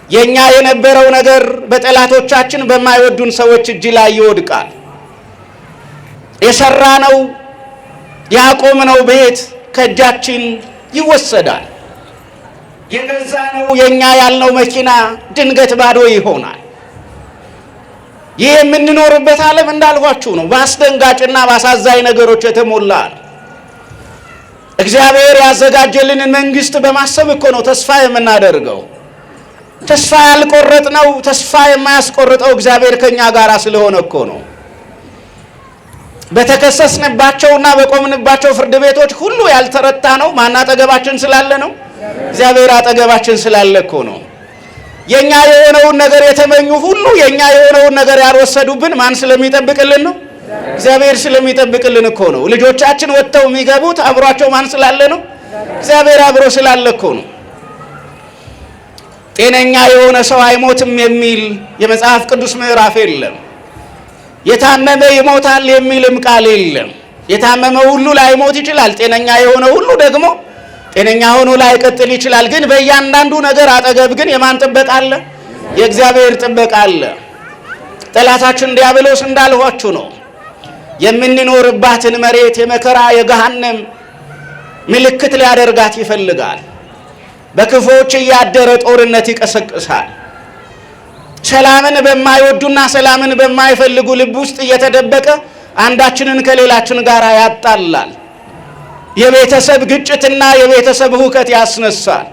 የኛ የነበረው ነገር በጠላቶቻችን በማይወዱን ሰዎች እጅ ላይ ይወድቃል። የሰራነው ያቆምነው ቤት ከእጃችን ይወሰዳል። የገዛነው የኛ ያልነው መኪና ድንገት ባዶ ይሆናል። ይህ የምንኖርበት ዓለም እንዳልኋችሁ ነው፣ በአስደንጋጭና በአሳዛኝ ነገሮች የተሞላ ነው። እግዚአብሔር ያዘጋጀልንን መንግስት በማሰብ እኮ ነው ተስፋ የምናደርገው። ተስፋ ያልቆረጥነው ተስፋ የማያስቆርጠው እግዚአብሔር ከኛ ጋር ስለሆነ እኮ ነው። በተከሰስንባቸውና በቆምንባቸው ፍርድ ቤቶች ሁሉ ያልተረታ ነው ማን አጠገባችን ስላለ ነው? እግዚአብሔር አጠገባችን ስላለ እኮ ነው። የኛ የሆነውን ነገር የተመኙ ሁሉ የኛ የሆነውን ነገር ያልወሰዱብን ማን ስለሚጠብቅልን ነው? እግዚአብሔር ስለሚጠብቅልን እኮ ነው። ልጆቻችን ወጥተው የሚገቡት አብሯቸው ማን ስላለ ነው? እግዚአብሔር አብሮ ስላለ እኮ ነው። ጤነኛ የሆነ ሰው አይሞትም የሚል የመጽሐፍ ቅዱስ ምዕራፍ የለም። የታመመ ይሞታል የሚልም ቃል የለም። የታመመ ሁሉ ላይሞት ይችላል። ጤነኛ የሆነ ሁሉ ደግሞ ጤነኛ ሆኖ ላይቀጥል ይችላል። ግን በእያንዳንዱ ነገር አጠገብ ግን የማን ጥበቃ አለ? የእግዚአብሔር ጥበቃ አለ። ጠላታችን ዲያብሎስ እንዳልኋችሁ ነው። የምንኖርባትን መሬት የመከራ የገሃነም ምልክት ሊያደርጋት ይፈልጋል። በክፎች እያደረ ጦርነት ይቀሰቅሳል። ሰላምን በማይወዱና ሰላምን በማይፈልጉ ልብ ውስጥ እየተደበቀ አንዳችንን ከሌላችን ጋር ያጣላል። የቤተሰብ ግጭትና የቤተሰብ ሁከት ያስነሳል።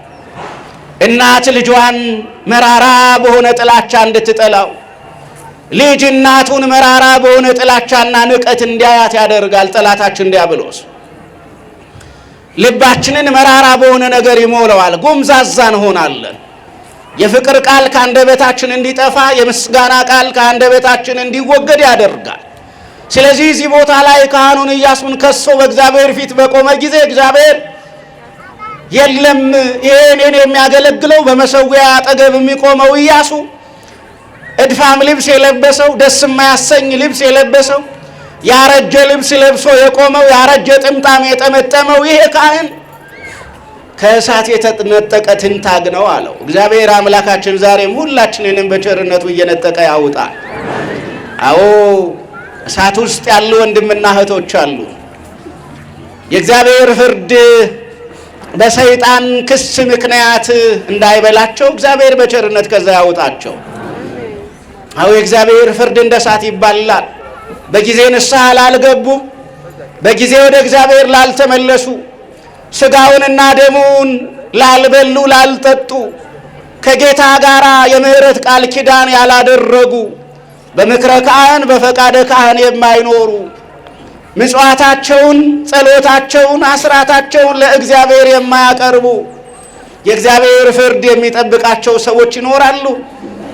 እናት ልጇን መራራ በሆነ ጥላቻ እንድትጠላው፣ ልጅ እናቱን መራራ በሆነ ጥላቻና ንቀት እንዲያያት ያደርጋል ጠላታችን ዲያብሎስ። ልባችንን መራራ በሆነ ነገር ይሞላዋል። ጎምዛዛ እንሆናለን። የፍቅር ቃል ከአንደበታችን እንዲጠፋ፣ የምስጋና ቃል ከአንደበታችን እንዲወገድ ያደርጋል። ስለዚህ እዚህ ቦታ ላይ ካህኑን ኢያሱን ከሶ በእግዚአብሔር ፊት በቆመ ጊዜ እግዚአብሔር የለም ይሄን የሚያገለግለው በመሰዊያ አጠገብ የሚቆመው ኢያሱ እድፋም ልብስ የለበሰው ደስ የማያሰኝ ልብስ የለበሰው ያረጀ ልብስ ለብሶ የቆመው ያረጀ ጥምጣም የጠመጠመው ይሄ ካህን ከእሳት የተነጠቀ ትንታግ ነው አለው። እግዚአብሔር አምላካችን ዛሬም ሁላችንንም በቸርነቱ እየነጠቀ ያውጣል። አዎ እሳት ውስጥ ያሉ ወንድምና እህቶች አሉ። የእግዚአብሔር ፍርድ በሰይጣን ክስ ምክንያት እንዳይበላቸው እግዚአብሔር በቸርነት ከዛ ያውጣቸው። አዎ የእግዚአብሔር ፍርድ እንደ እሳት ይባላል። በጊዜ ንስሐ ላልገቡ፣ በጊዜ ወደ እግዚአብሔር ላልተመለሱ፣ ስጋውንና ደሙን ላልበሉ ላልጠጡ፣ ከጌታ ጋር የምህረት ቃል ኪዳን ያላደረጉ፣ በምክረ ካህን በፈቃደ ካህን የማይኖሩ፣ ምጽዋታቸውን፣ ጸሎታቸውን፣ አስራታቸውን ለእግዚአብሔር የማያቀርቡ የእግዚአብሔር ፍርድ የሚጠብቃቸው ሰዎች ይኖራሉ።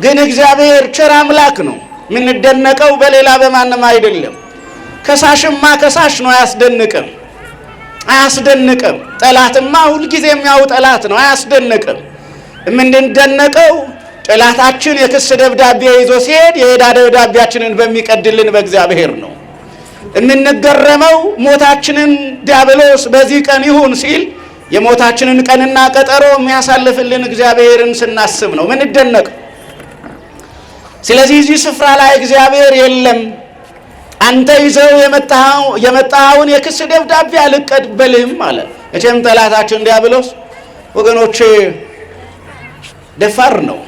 ግን እግዚአብሔር ቸር አምላክ ነው። የምንደነቀው በሌላ በማንም አይደለም። ከሳሽማ ከሳሽ ነው፣ አያስደንቅም። አያስደንቅም። ጠላትማ ሁልጊዜም ያው ጠላት ነው፣ አያስደንቅም። የምንደነቀው ጠላታችን የክስ ደብዳቤ ይዞ ሲሄድ የዕዳ ደብዳቤያችንን በሚቀድልን በእግዚአብሔር ነው። የምንገረመው ሞታችንን ዲያብሎስ በዚህ ቀን ይሁን ሲል የሞታችንን ቀንና ቀጠሮ የሚያሳልፍልን እግዚአብሔርን ስናስብ ነው ምንደነቀው። ስለዚህ እዚህ ስፍራ ላይ እግዚአብሔር የለም አንተ ይዘው የመጣኸውን የክስ ደብዳቤ አልቀበልህም አለ። መቼም ጠላታችን ዲያብሎስ ወገኖቼ ደፋር ነው።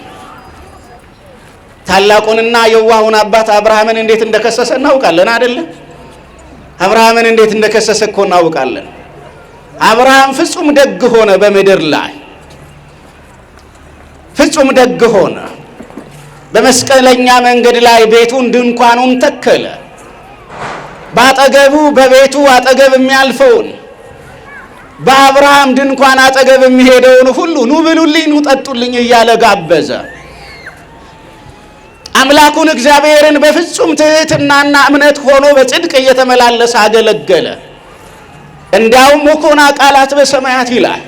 ታላቁንና የዋሁን አባት አብርሃምን እንዴት እንደከሰሰ እናውቃለን አይደለም? አብርሃምን እንዴት እንደከሰሰ እኮ እናውቃለን። አብርሃም ፍጹም ደግ ሆነ፣ በምድር ላይ ፍጹም ደግ ሆነ። በመስቀለኛ መንገድ ላይ ቤቱን ድንኳኑን ተከለ። ባጠገቡ በቤቱ አጠገብ የሚያልፈውን በአብርሃም ድንኳን አጠገብ የሚሄደውን ሁሉ ኑ ብሉልኝ፣ ኑ ጠጡልኝ እያለ ጋበዘ። አምላኩን እግዚአብሔርን በፍጹም ትሕትናና እምነት ሆኖ በጽድቅ እየተመላለሰ አገለገለ። እንዲያውም ወኮና ቃላት በሰማያት ይላል።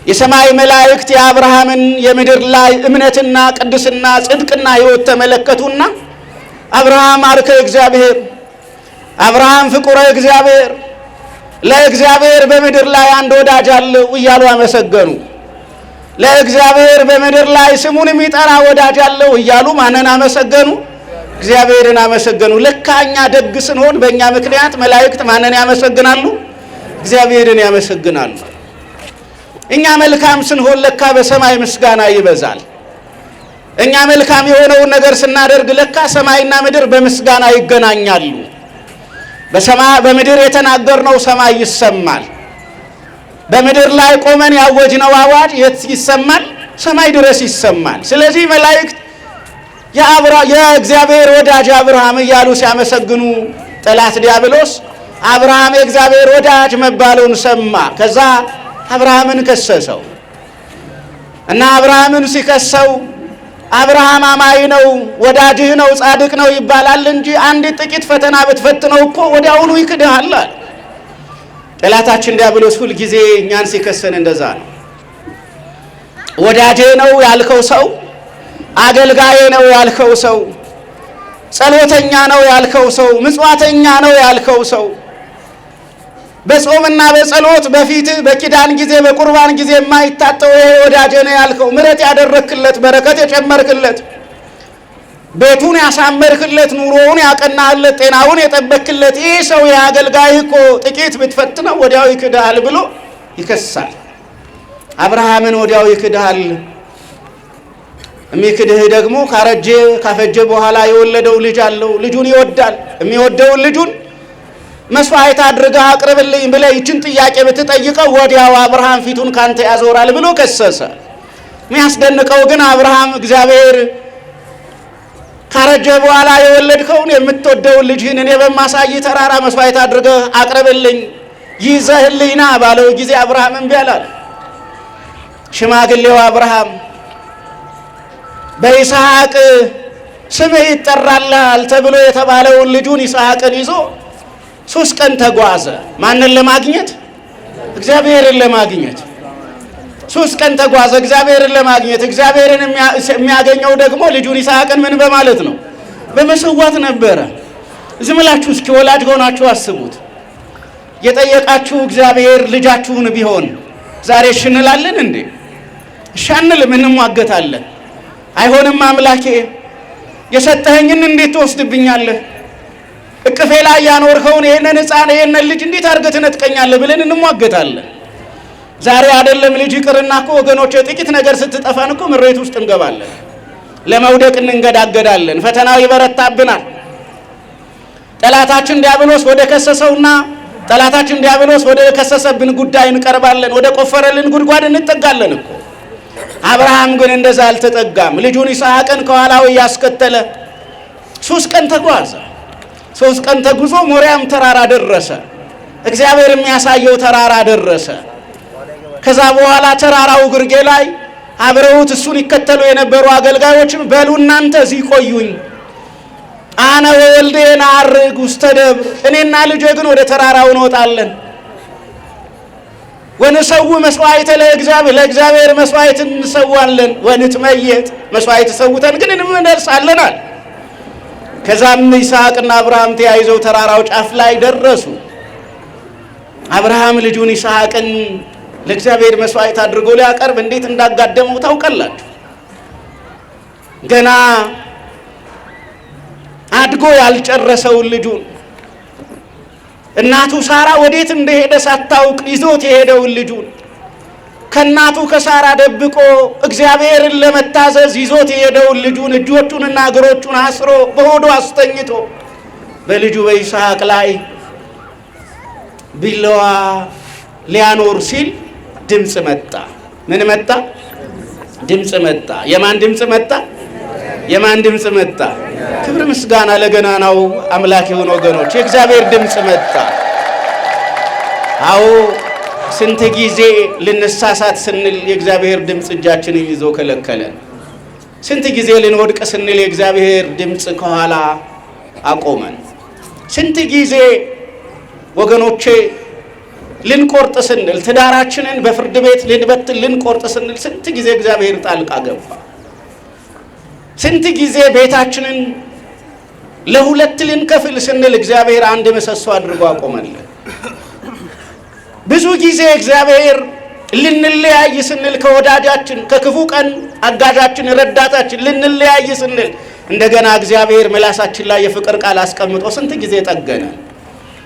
የሰማይ መላእክት የአብርሃምን የምድር ላይ እምነትና ቅድስና ጽድቅና ሕይወት ተመለከቱና አብርሃም አርከ እግዚአብሔር፣ አብርሃም ፍቁረ እግዚአብሔር፣ ለእግዚአብሔር በምድር ላይ አንድ ወዳጅ አለው እያሉ አመሰገኑ። ለእግዚአብሔር በምድር ላይ ስሙን የሚጠራ ወዳጅ አለው እያሉ ማንን አመሰገኑ? እግዚአብሔርን አመሰገኑ። ለካ እኛ ደግ ስንሆን በእኛ ምክንያት መላእክት ማንን ያመሰግናሉ? እግዚአብሔርን ያመሰግናሉ። እኛ መልካም ስንሆን ለካ በሰማይ ምስጋና ይበዛል። እኛ መልካም የሆነውን ነገር ስናደርግ ለካ ሰማይና ምድር በምስጋና ይገናኛሉ። በምድር የተናገርነው ሰማይ ይሰማል። በምድር ላይ ቆመን ያወጅነው አዋጅ የት ይሰማል? ሰማይ ድረስ ይሰማል። ስለዚህ መላእክት የእግዚአብሔር ወዳጅ አብርሃም እያሉ ሲያመሰግኑ ጠላት ዲያብሎስ አብርሃም የእግዚአብሔር ወዳጅ መባሉን ሰማ። ከዛ አብርሃምን ከሰሰው እና አብርሃምን ሲከሰው አብርሃም አማኝ ነው፣ ወዳጅህ ነው፣ ጻድቅ ነው ይባላል እንጂ አንዲት ጥቂት ፈተና ብትፈትነው እኮ ወዲያውኑ ይክድሃል አለ። ጠላታችን ዲያብሎስ ሁል ጊዜ እኛን ሲከሰን እንደዛ ነው። ወዳጄ ነው ያልከው ሰው፣ አገልጋዬ ነው ያልከው ሰው፣ ጸሎተኛ ነው ያልከው ሰው፣ ምጽዋተኛ ነው ያልከው ሰው፣ በጾምና በጸሎት በፊት በኪዳን ጊዜ በቁርባን ጊዜ የማይታጠው ይሄ ወዳጄ ነው ያልከው፣ ምሕረት ያደረክለት፣ በረከት የጨመርክለት፣ ቤቱን ያሳመርክለት፣ ኑሮውን ያቀናህለት፣ ጤናውን የጠበክለት ይህ ሰው የአገልጋይ እኮ ጥቂት ብትፈትነው ወዲያው ይክድሃል ብሎ ይከሳል። አብርሃምን ወዲያው ይክድሃል። የሚክድህ ደግሞ ካፈጀ በኋላ የወለደው ልጅ አለው። ልጁን ይወዳል። የሚወደውን ልጁን መስዋዕት አድርገህ አቅርብልኝ ብለህ ይችን ጥያቄ ብትጠይቀው ወዲያው አብርሃም ፊቱን ካንተ ያዞራል ብሎ ከሰሰ። የሚያስደንቀው ግን አብርሃም እግዚአብሔር ካረጀ በኋላ የወለድከውን የምትወደውን ልጅህን እኔ በማሳይ ተራራ መስዋዕት አድርገህ አቅርብልኝ ይዘህልኝ ና ባለው ጊዜ አብርሃም እምቢ አለ። ሽማግሌው አብርሃም በይስሐቅ ስምህ ይጠራልሃል ተብሎ የተባለውን ልጁን ይስሐቅን ይዞ 3 ቀን ተጓዘ። ማንን ለማግኘት? እግዚአብሔርን ለማግኘት 3 ቀን ተጓዘ፣ እግዚአብሔርን ለማግኘት። እግዚአብሔርን የሚያገኘው ደግሞ ልጁን ይስሐቅን ምን በማለት ነው? በመሰዋት ነበረ። ዝም ብላችሁ እስኪ ወላጅ ሆናችሁ አስቡት። የጠየቃችሁ እግዚአብሔር ልጃችሁን ቢሆን ዛሬ እሺ እንላለን እንዴ? እሺ አንልም፣ እንሟገታለን። አይሆንም አምላኬ የሰጠኸኝን እንዴት ትወስድብኛለህ? እቅፌ ላይ ያኖርከውን ይሄንን ሕፃን ይሄንን ልጅ እንዴት አድርገህ ትነጥቀኛለህ ብለን እንሟገታለን። ዛሬ አይደለም ልጅ ይቅርና እኮ ወገኖች ጥቂት ነገር ስትጠፋን እኮ ምሬት ውስጥ እንገባለን። ለመውደቅ እንንገዳገዳለን። ፈተናው ይበረታብናል። ጠላታችን ዲያብሎስ ወደ ከሰሰብን ጉዳይ እንቀርባለን። ወደ ቆፈረልን ጉድጓድ እንጠጋለን እኮ። አብርሃም ግን እንደዛ አልተጠጋም። ልጁን ይስሐቅን ከኋላው ያስከተለ 3 ቀን ተጓዘ። 3 ቀን ተጉዞ ሞሪያም ተራራ ደረሰ። እግዚአብሔር የሚያሳየው ተራራ ደረሰ። ከዛ በኋላ ተራራው ግርጌ ላይ አብረውት እሱን ይከተሉ የነበሩ አገልጋዮችም በሉ እናንተ እዚህ ቆዩኝ፣ አነ ወወልዴ ነዐርግ ውስተ ደብር፣ እኔና ልጄ ግን ወደ ተራራው እንወጣለን። ወንሰው መስዋዕተ ለእግዚአብሔር መስዋዕት እንሰዋለን ወንትመየጥ መስዋዕት ሰውተን ግን እንመለሳለናል። ከዛም ይስሐቅና አብርሃም ተያይዘው ተራራው ጫፍ ላይ ደረሱ። አብርሃም ልጁን ይስሐቅን ለእግዚአብሔር መስዋዕት አድርጎ ሊያቀርብ እንዴት እንዳጋደመው ታውቃላችሁ። ገና አድጎ ያልጨረሰውን ልጁን እናቱ ሳራ ወዴት እንደሄደ ሳታውቅ ይዞት የሄደውን ልጁን ከእናቱ ከሳራ ደብቆ እግዚአብሔርን ለመታዘዝ ይዞት የሄደውን ልጁን እጆቹንና እግሮቹን አስሮ በሆዱ አስተኝቶ በልጁ በይስሐቅ ላይ ቢላዋ ሊያኖር ሲል ድምፅ መጣ። ምን መጣ? ድምፅ መጣ። የማን ድምፅ መጣ? የማን ድምፅ መጣ? ክብር ምስጋና ለገናናው አምላክ የሆነ ወገኖች የእግዚአብሔር ድምፅ መጣ። አዎ ስንት ጊዜ ልንሳሳት ስንል የእግዚአብሔር ድምፅ እጃችንን ይዞ ከለከለን። ስንት ጊዜ ልንወድቅ ስንል የእግዚአብሔር ድምፅ ከኋላ አቆመን። ስንት ጊዜ ወገኖቼ ልንቆርጥ ስንል ትዳራችንን በፍርድ ቤት ልንበትን ልንቆርጥ ስንል ስንት ጊዜ እግዚአብሔር ጣልቃ ገባ። ስንት ጊዜ ቤታችንን ለሁለት ልንከፍል ስንል እግዚአብሔር አንድ ምሰሶ አድርጎ አቆመልን። ብዙ ጊዜ እግዚአብሔር ልንለያይ ስንል ከወዳጃችን ከክፉ ቀን አጋዣችን ረዳታችን ልንለያይ ስንል እንደገና እግዚአብሔር ምላሳችን ላይ የፍቅር ቃል አስቀምጦ ስንት ጊዜ ጠገነ።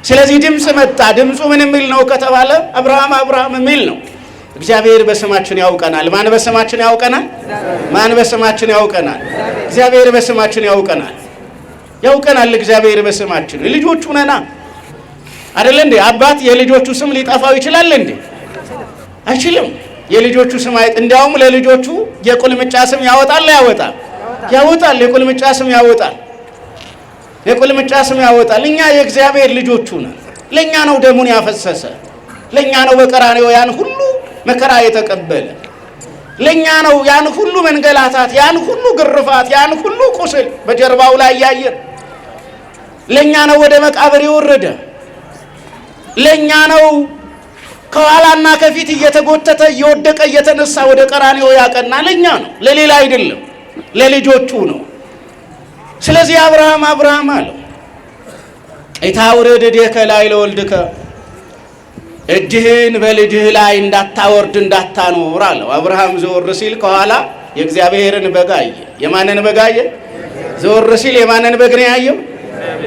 ስለዚህ ድምፅ መጣ። ድምፁ ምን የሚል ነው ከተባለ አብርሃም አብርሃም የሚል ነው። እግዚአብሔር በስማችን ያውቀናል። ማን በስማችን ያውቀናል? ማን በስማችን ያውቀናል? እግዚአብሔር በስማችን ያውቀናል። ያውቀናል እግዚአብሔር በስማችን። ልጆቹ ነና አይደል እንዴ? አባት የልጆቹ ስም ሊጠፋው ይችላል እንዴ? አይችልም። የልጆቹ ስም እንዲያውም ለልጆቹ የቁልምጫ ስም ያወጣል። ያወጣል። የቁልምጫ ስም ያወጣል። የቁልምጫ ስም ያወጣል። እኛ የእግዚአብሔር ልጆቹ ነን። ለኛ ነው ደሙን ያፈሰሰ። ለኛ ነው በቀራንዮ ያን ሁሉ መከራ የተቀበለ። ለኛ ነው ያን ሁሉ መንገላታት፣ ያን ሁሉ ግርፋት፣ ያን ሁሉ ቁስል በጀርባው ላይ ያየን። ለኛ ነው ወደ መቃብር የወረደ። ለኛ ነው ከኋላና ከፊት እየተጎተተ እየወደቀ እየተነሳ ወደ ቀራንዮ ያቀና። ለኛ ነው፣ ለሌላ አይደለም፣ ለልጆቹ ነው። ስለዚህ አብርሃም አብርሃም አለው ኢታውረድ እዴከ ላይ ለወልድከ እጅህን በልጅህ ላይ እንዳታወርድ እንዳታኖር አለው። አብርሃም ዘወር ሲል ከኋላ የእግዚአብሔርን በግ አየ። የማንን በግ አየ? ዘወር ሲል የማንን በግ ነው ያየው?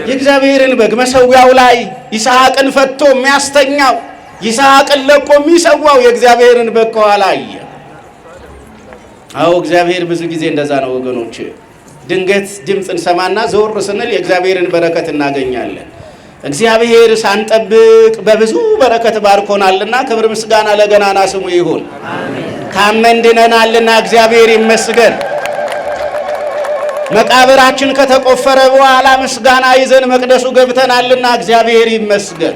የእግዚአብሔርን በግ። መሰዊያው ላይ ይስሐቅን ፈቶ የሚያስተኛው ይስሐቅን ለቆ የሚሰዋው የእግዚአብሔርን በግ ከኋላ አየ። አዎ እግዚአብሔር ብዙ ጊዜ እንደዛ ነው ወገኖች። ድንገት ድምፅ እንሰማና ዘወር ስንል የእግዚአብሔርን በረከት እናገኛለን። እግዚአብሔር ሳንጠብቅ በብዙ በረከት ባርኮናልና ክብር ምስጋና ለገናና ስሙ ይሁን። ታመን ድነናልና እግዚአብሔር ይመስገን። መቃብራችን ከተቆፈረ በኋላ ምስጋና ይዘን መቅደሱ ገብተናልና እግዚአብሔር ይመስገን።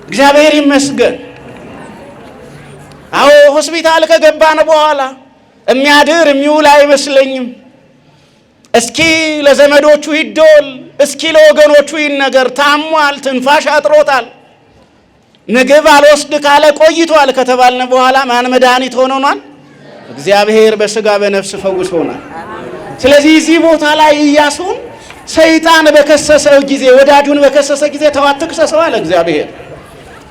እግዚአብሔር ይመስገን። አዎ ሆስፒታል ከገባን በኋላ የሚያድር የሚውል አይመስለኝም። እስኪ ለዘመዶቹ ይደወል፣ እስኪ ለወገኖቹ ይነገር። ታሟል፣ ትንፋሽ አጥሮታል፣ ምግብ አልወስድ ካለ ቆይቷል ከተባልን በኋላ ማን መድኃኒት ሆኖናል? እግዚአብሔር በሥጋ በነፍስ ፈውሶናል። ስለዚህ እዚህ ቦታ ላይ ኢያሱን ሰይጣን በከሰሰው ጊዜ ወዳጁን በከሰሰ ጊዜ ተው አትክሰሰው አለ እግዚአብሔር።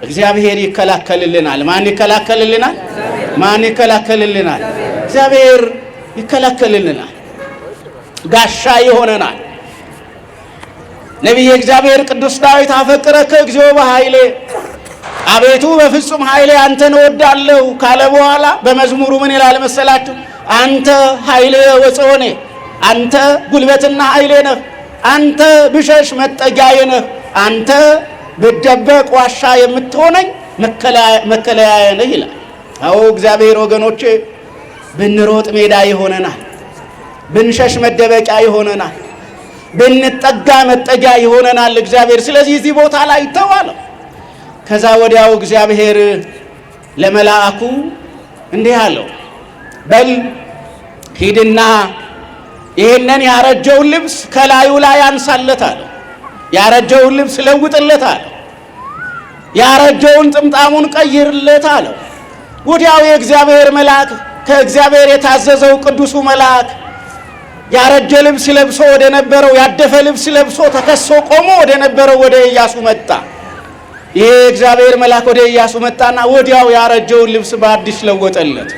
እግዚአብሔር ይከላከልልናል። ማን ይከላከልልናል? ማን ይከላከልልናል? እግዚአብሔር ይከላከልልናል። ጋሻ ይሆነናል። ነቢየ እግዚአብሔር ቅዱስ ዳዊት አፈቅረከ እግዚኦ በኃይሌ አቤቱ በፍጹም ኃይሌ አንተን እወዳለሁ ካለ በኋላ በመዝሙሩ ምን ይላል መሰላችሁ? አንተ ኃይሌ ወጽዮኔ፣ አንተ ጉልበትና ኃይሌ ነህ፣ አንተ ብሸሽ መጠጊያዬ ነህ፣ አንተ ብደበቅ ዋሻ የምትሆነኝ መከለያዬ ነህ ይላል። አዎ እግዚአብሔር ወገኖቼ ብንሮጥ ሜዳ ይሆነናል፣ ብንሸሽ መደበቂያ ይሆነናል፣ ብንጠጋ መጠጊያ ይሆነናል እግዚአብሔር። ስለዚህ እዚህ ቦታ ላይ ተዋለው። ከዛ ወዲያው እግዚአብሔር ለመልአኩ እንዲህ አለው፣ በል ሂድና ይሄንን ያረጀውን ልብስ ከላዩ ላይ አንሳለት አለው። ያረጀውን ልብስ ለውጥለት አለው። ያረጀውን ጥምጣሙን ቀይርለት አለው። ወዲያው የእግዚአብሔር መልአክ ከእግዚአብሔር የታዘዘው ቅዱሱ መልአክ ያረጀ ልብስ ለብሶ ወደ ነበረው ያደፈ ልብስ ለብሶ ተከሶ ቆሞ ወደ ነበረው ወደ ኢያሱ መጣ። ይሄ እግዚአብሔር መልአክ ወደ ኢያሱ መጣና ወዲያው ያረጀውን ልብስ በአዲስ ለወጠለት።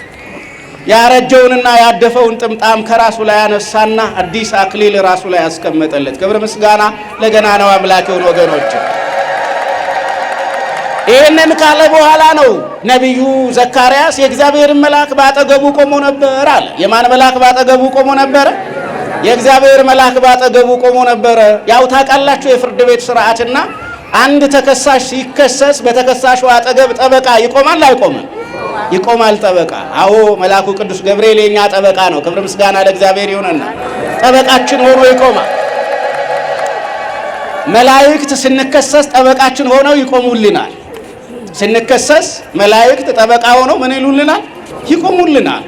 ያረጀውንና ያደፈውን ጥምጣም ከራሱ ላይ ያነሳና አዲስ አክሊል ራሱ ላይ ያስቀመጠለት። ክብር ምስጋና ለገናናው አምላክ ይሁን ወገኖች። ይህንን ካለ በኋላ ነው ነቢዩ ዘካርያስ የእግዚአብሔርን መልአክ ባጠገቡ ቆሞ ነበር አለ። የማን መልአክ ባጠገቡ ቆሞ ነበረ? የእግዚአብሔር መልአክ ባጠገቡ ቆሞ ነበረ። ያው ታውቃላችሁ የፍርድ ቤት ስርዓትና አንድ ተከሳሽ ሲከሰስ በተከሳሹ አጠገብ ጠበቃ ይቆማል አይቆምም? ይቆማል ጠበቃ። አዎ መልአኩ ቅዱስ ገብርኤል የኛ ጠበቃ ነው። ክብር ምስጋና ለእግዚአብሔር ይሁንና ጠበቃችን ሆኖ ይቆማል። መላእክት ስንከሰስ ጠበቃችን ሆነው ይቆሙልናል። ስንከሰስ መላእክት ጠበቃ ሆነው ምን ይሉልናል? ይቆሙልናል።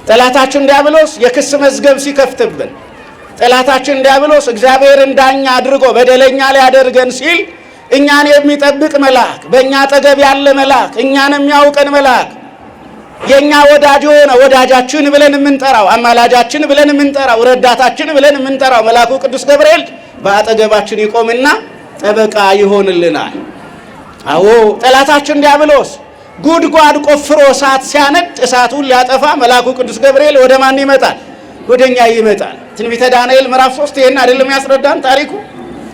ጠላታችን ዲያብሎስ የክስ መዝገብ ሲከፍትብን፣ ጠላታችን ዲያብሎስ እግዚአብሔርን ዳኛ አድርጎ በደለኛ ሊያደርገን ሲል እኛን የሚጠብቅ መልአክ፣ በእኛ አጠገብ ያለ መልአክ፣ እኛን የሚያውቀን መልአክ፣ የእኛ ወዳጅ የሆነ ወዳጃችን ብለን የምንጠራው፣ አማላጃችን ብለን የምንጠራው፣ ረዳታችን ብለን የምንጠራው መልአኩ ቅዱስ ገብርኤል በአጠገባችን ይቆምና ጠበቃ ይሆንልናል። አዎ ጠላታችን ዲያብሎስ ጉድጓድ ቆፍሮ እሳት ሲያነድ እሳቱን ሊያጠፋ መልአኩ ቅዱስ ገብርኤል ወደ ማን ይመጣል? ወደኛ ይመጣል። ትንቢተ ዳንኤል ምዕራፍ 3 ይሄን አይደለም ያስረዳን ታሪኩ?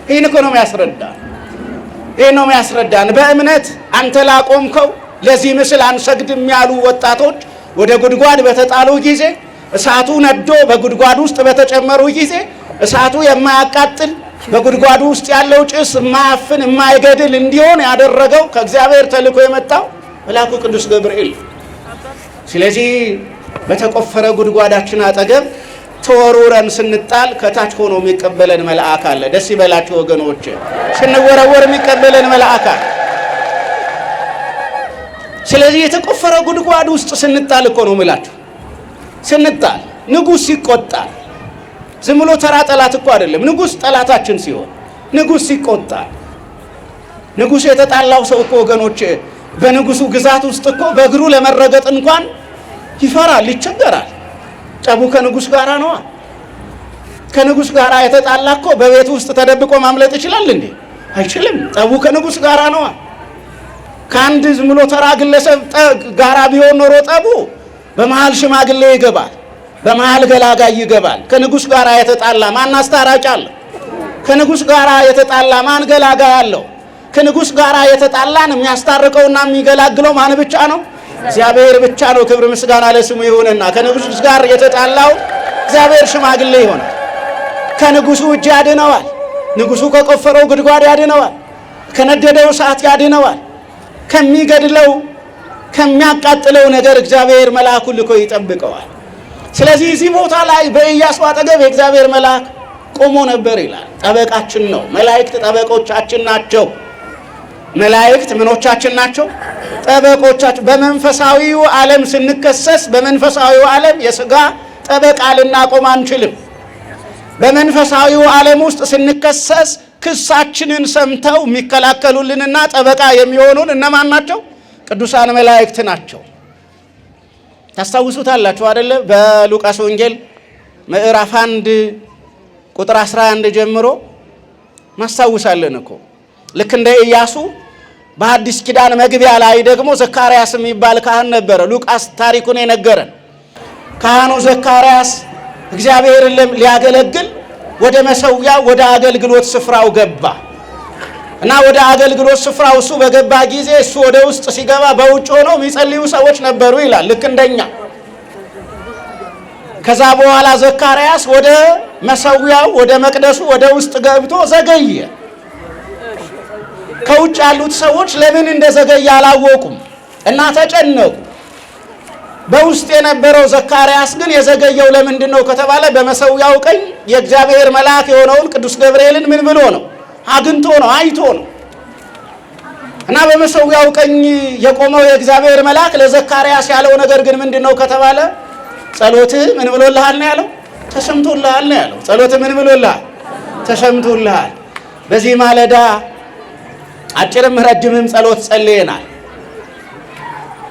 ይሄን እኮ ነው ያስረዳን። ይሄን ነው ያስረዳን። በእምነት አንተ ላቆምከው ለዚህ ምስል አንሰግድም ያሉ ወጣቶች ወደ ጉድጓድ በተጣሉ ጊዜ እሳቱ ነዶ በጉድጓድ ውስጥ በተጨመሩ ጊዜ እሳቱ የማያቃጥል በጉድጓዱ ውስጥ ያለው ጭስ የማያፍን የማይገድል እንዲሆን ያደረገው ከእግዚአብሔር ተልኮ የመጣው መልአኩ ቅዱስ ገብርኤል። ስለዚህ በተቆፈረ ጉድጓዳችን አጠገብ ተወርውረን ስንጣል ከታች ሆኖ የሚቀበለን መልአክ አለ። ደስ ይበላችሁ ወገኖች፣ ስንወረወር የሚቀበለን መልአክ አለ። ስለዚህ የተቆፈረ ጉድጓድ ውስጥ ስንጣል እኮ ነው የምላችሁ። ስንጣል ንጉሥ ይቆጣል። ዝም ብሎ ተራ ጠላት እኮ አይደለም። ንጉሥ ጠላታችን ሲሆን ንጉሥ ይቆጣል። ንጉሥ የተጣላው ሰው እኮ ወገኖች በንጉሱ ግዛት ውስጥ እኮ በእግሩ ለመረገጥ እንኳን ይፈራል፣ ይቸገራል። ጠቡ ከንጉሥ ጋራ ነዋ። ከንጉሥ ጋራ የተጣላ እኮ በቤት ውስጥ ተደብቆ ማምለጥ ይችላል እንዴ? አይችልም። ጠቡ ከንጉሥ ጋራ ነዋ። ከአንድ ዝም ብሎ ተራ ግለሰብ ጋራ ቢሆን ኖሮ ጠቡ በመሃል ሽማግሌ ይገባል፣ በመሃል ገላጋይ ይገባል። ከንጉሥ ጋራ የተጣላ ማን አስታራቂ አለ? ከንጉሥ ጋራ የተጣላ ማን ገላጋይ አለው? ከንጉሥ ጋራ የተጣላን የሚያስታርቀውና የሚገላግለው ማን ብቻ ነው? እግዚአብሔር ብቻ ነው። ክብር ምስጋና ለስሙ ይሁንና ከንጉሥ ጋር የተጣላው እግዚአብሔር ሽማግሌ ይሆናል። ከንጉሡ እጅ ያድነዋል። ንጉሡ ከቆፈረው ጉድጓድ ያድነዋል። ከነደደው እሳት ያድነዋል። ከሚገድለው ከሚያቃጥለው ነገር እግዚአብሔር መልአኩን ልኮ ይጠብቀዋል። ስለዚህ እዚህ ቦታ ላይ በኢያሱ አጠገብ የእግዚአብሔር መልአክ ቆሞ ነበር ይላል። ጠበቃችን ነው። መላእክት ጠበቆቻችን ናቸው። መላእክት ምኖቻችን ናቸው? ጠበቆቻችን። በመንፈሳዊው ዓለም ስንከሰስ በመንፈሳዊው ዓለም የሥጋ ጠበቃ ልናቆም አንችልም። በመንፈሳዊው ዓለም ውስጥ ስንከሰስ ክሳችንን ሰምተው የሚከላከሉልንና ጠበቃ የሚሆኑን እነማን ናቸው? ቅዱሳን መላእክት ናቸው። ታስታውሱታላችሁ አይደለ? በሉቃስ ወንጌል ምዕራፍ 1 ቁጥር 11 ጀምሮ ማስታውሳለን እኮ ልክ እንደ ኢያሱ በአዲስ ኪዳን መግቢያ ላይ ደግሞ ዘካርያስ የሚባል ካህን ነበረ። ሉቃስ ታሪኩን የነገረን ካህኑ ዘካርያስ እግዚአብሔርን ሊያገለግል ወደ መሰዊያ ወደ አገልግሎት ስፍራው ገባ እና ወደ አገልግሎት ስፍራው እሱ በገባ ጊዜ እሱ ወደ ውስጥ ሲገባ በውጭ ሆነው የሚጸልዩ ሰዎች ነበሩ ይላል፣ ልክ እንደኛ። ከዛ በኋላ ዘካርያስ ወደ መሰዊያው ወደ መቅደሱ ወደ ውስጥ ገብቶ ዘገየ። ከውጭ ያሉት ሰዎች ለምን እንደዘገየ አላወቁም እና ተጨነቁ። በውስጥ የነበረው ዘካርያስ ግን የዘገየው ለምንድን ነው ከተባለ በመሰዊያው ቀኝ የእግዚአብሔር መልአክ የሆነውን ቅዱስ ገብርኤልን ምን ብሎ ነው? አግኝቶ ነው፣ አይቶ ነው። እና በመሰዊያው ቀኝ የቆመው የእግዚአብሔር መልአክ ለዘካርያስ ያለው ነገር ግን ምንድን ነው ከተባለ ጸሎትህ ምን ብሎልሃል ነው ያለው? ተሰምቶልሃል ነው ያለው። ጸሎትህ ምን ብሎልሃል? ተሰምቶልሃል። በዚህ ማለዳ አጭርም ረጅምም ጸሎት ጸልየናል።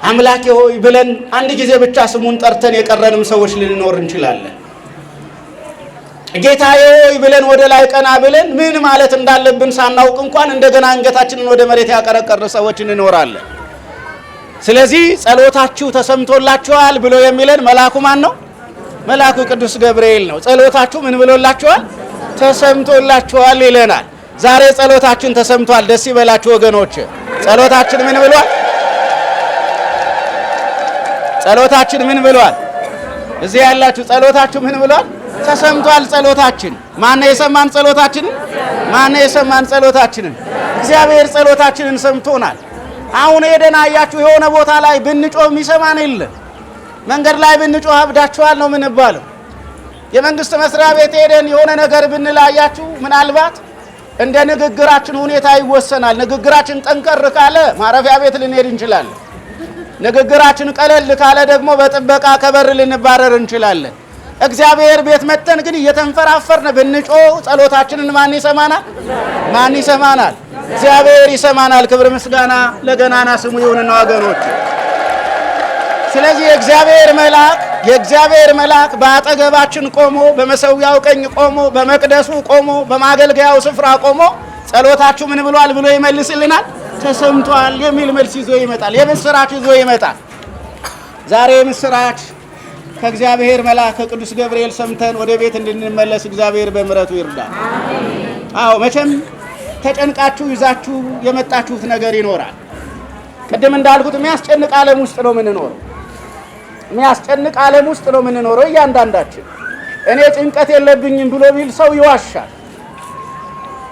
አምላኬ ሆይ ብለን አንድ ጊዜ ብቻ ስሙን ጠርተን የቀረንም ሰዎች ልንኖር እንችላለን። ጌታዬ ሆይ ብለን ወደ ላይ ቀና ብለን ምን ማለት እንዳለብን ሳናውቅ እንኳን እንደገና አንገታችንን ወደ መሬት ያቀረቀርን ሰዎች እንኖራለን። ስለዚህ ጸሎታችሁ ተሰምቶላችኋል ብሎ የሚለን መልአኩ ማን ነው? መልአኩ ቅዱስ ገብርኤል ነው። ጸሎታችሁ ምን ብሎላችኋል? ተሰምቶላችኋል ይለናል። ዛሬ ጸሎታችን ተሰምቷል። ደስ ይበላችሁ ወገኖች። ጸሎታችን ምን ብሏል? ጸሎታችን ምን ብሏል? እዚህ ያላችሁ ጸሎታችሁ ምን ብሏል? ተሰምቷል። ጸሎታችን ማነው የሰማን? ጸሎታችንን ማነው የሰማን? ጸሎታችንን እግዚአብሔር ጸሎታችንን ሰምቶናል። አሁን ሄደን አያችሁ የሆነ ቦታ ላይ ብንጮህ የሚሰማን የለም። መንገድ ላይ ብንጮህ አብዳችኋል ነው ምንባለው። የመንግስት መስሪያ ቤት ሄደን የሆነ ነገር ብንላያችሁ ምናልባት እንደ ንግግራችን ሁኔታ ይወሰናል። ንግግራችን ጠንከር ካለ ማረፊያ ቤት ልንሄድ እንችላለን። ንግግራችን ቀለል ካለ ደግሞ በጥበቃ ከበር ልንባረር እንችላለን። እግዚአብሔር ቤት መተን ግን እየተንፈራፈርን ብንጮህ ጸሎታችንን ማን ይሰማናል? ማን ይሰማናል? እግዚአብሔር ይሰማናል። ክብር ምስጋና ለገናና ስሙ ይሁንና ወገኖች። ስለዚህ የእግዚአብሔር መልአክ በአጠገባችን ቆሞ በመሰዊያው ቀኝ ቆሞ በመቅደሱ ቆሞ በማገልገያው ስፍራ ቆሞ ጸሎታችሁ ምን ብሏል ብሎ ይመልስልናል። ተሰምቷል የሚል መልስ ይዞ ይመጣል። የምስራች ይዞ ይመጣል። ዛሬ ምስራች ከእግዚአብሔር መልአክ ከቅዱስ ገብርኤል ሰምተን ወደ ቤት እንድንመለስ እግዚአብሔር በምሕረቱ ይርዳል። አዎ መቼም ተጨንቃችሁ ይዛችሁ የመጣችሁት ነገር ይኖራል። ቅድም እንዳልኩት የሚያስጨንቅ ዓለም ውስጥ ነው የምንኖረው። የሚያስጨንቅ ዓለም ውስጥ ነው የምንኖረው እያንዳንዳችን። እኔ ጭንቀት የለብኝም ብሎ ቢል ሰው ይዋሻል።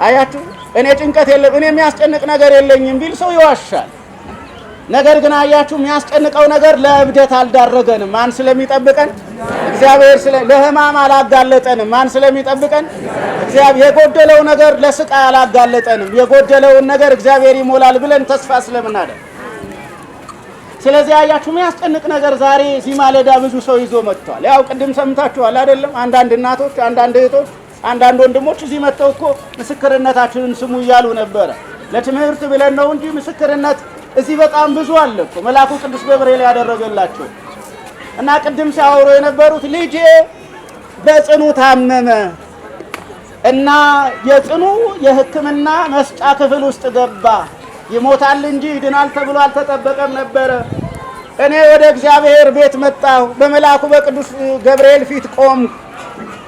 አያችሁ፣ እኔ ጭንቀት የለብኝ እኔ የሚያስጨንቅ ነገር የለኝም ቢል ሰው ይዋሻል። ነገር ግን አያችሁ የሚያስጨንቀው ነገር ለእብደት አልዳረገንም። ማን ስለሚጠብቀን? እግዚአብሔር። ለሕማም አላጋለጠንም። ማን ስለሚጠብቀን? እግዚአብሔር። የጎደለው ነገር ለስቃይ አላጋለጠንም። የጎደለውን ነገር እግዚአብሔር ይሞላል ብለን ተስፋ ስለምናደርግ፣ ስለዚህ አያችሁ የሚያስጨንቅ ነገር ዛሬ እዚህ ማለዳ ብዙ ሰው ይዞ መጥቷል። ያው ቅድም ሰምታችኋል አይደለም? አንዳንድ እናቶች፣ አንዳንድ እህቶች፣ አንዳንድ ወንድሞች እዚህ መጥተው እኮ ምስክርነታችንን ስሙ እያሉ ነበረ። ለትምህርት ብለን ነው እንጂ ምስክርነት እዚህ በጣም ብዙ አለ እኮ መልአኩ ቅዱስ ገብርኤል ያደረገላቸው። እና ቅድም ሲያወሩ የነበሩት ልጄ በጽኑ ታመመ እና የጽኑ የሕክምና መስጫ ክፍል ውስጥ ገባ፣ ይሞታል እንጂ ይድናል ተብሎ አልተጠበቀም ነበረ። እኔ ወደ እግዚአብሔር ቤት መጣሁ፣ በመልአኩ በቅዱስ ገብርኤል ፊት ቆምኩ።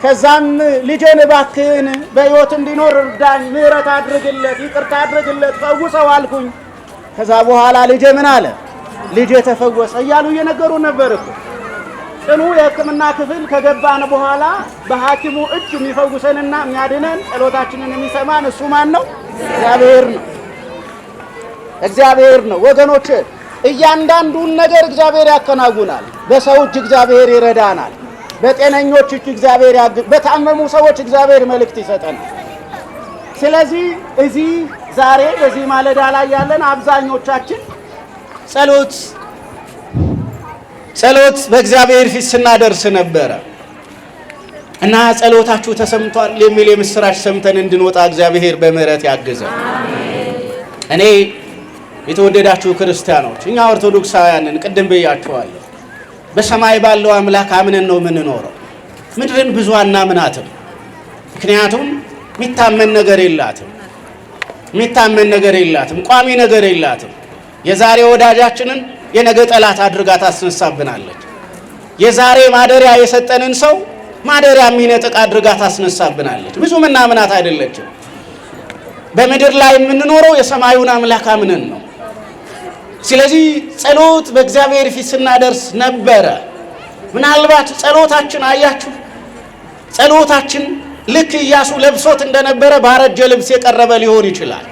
ከዛም ልጄን እባክህን በሕይወት እንዲኖር እርዳኝ፣ ምሕረት አድርግለት፣ ይቅርታ አድርግለት፣ ፈውሰው አልኩኝ። ከዛ በኋላ ልጄ ምን አለ? ልጄ ተፈወሰ እያሉ እየነገሩ ነበር እኮ። ጽኑ የሕክምና ክፍል ከገባን በኋላ በሐኪሙ እጅ የሚፈውሰንና የሚያድነን ጸሎታችንን የሚሰማን እሱ ማን ነው? እግዚአብሔር ነው። እግዚአብሔር ነው ወገኖች። እያንዳንዱን ነገር እግዚአብሔር ያከናውናል። በሰው እጅ እግዚአብሔር ይረዳናል። በጤነኞች እጅ እግዚአብሔር በታመሙ ሰዎች እግዚአብሔር መልእክት ይሰጠናል። ስለዚህ እዚህ ዛሬ በዚህ ማለዳ ላይ ያለን አብዛኞቻችን ጸሎት በእግዚአብሔር ፊት ስናደርስ ነበረ እና ጸሎታችሁ ተሰምቷል የሚል የምስራች ሰምተን እንድንወጣ እግዚአብሔር በምሕረት ያግዘን። እኔ የተወደዳችሁ ክርስቲያኖች፣ እኛ ኦርቶዶክሳውያንን ቅድም ብያችኋለሁ፣ በሰማይ ባለው አምላክ አምነን ነው የምንኖረው። ምድርን ብዙ አናምናትም። ምክንያቱም የሚታመን ነገር የላትም። ቋሚ ነገር የላትም። የዛሬ ወዳጃችንን የነገ ጠላት አድርጋ ታስነሳብናለች። የዛሬ ማደሪያ የሰጠንን ሰው ማደሪያ የሚነጥቅ አድርጋ ታስነሳብናለች። ብዙ ምናምናት አይደለችም። በምድር ላይ የምንኖረው የሰማዩን አምላክ አምነን ነው። ስለዚህ ጸሎት በእግዚአብሔር ፊት ስናደርስ ነበረ። ምናልባት ጸሎታችን አያችሁ፣ ጸሎታችን ልክ ኢያሱ ለብሶት እንደነበረ ባረጀ ልብስ የቀረበ ሊሆን ይችላል።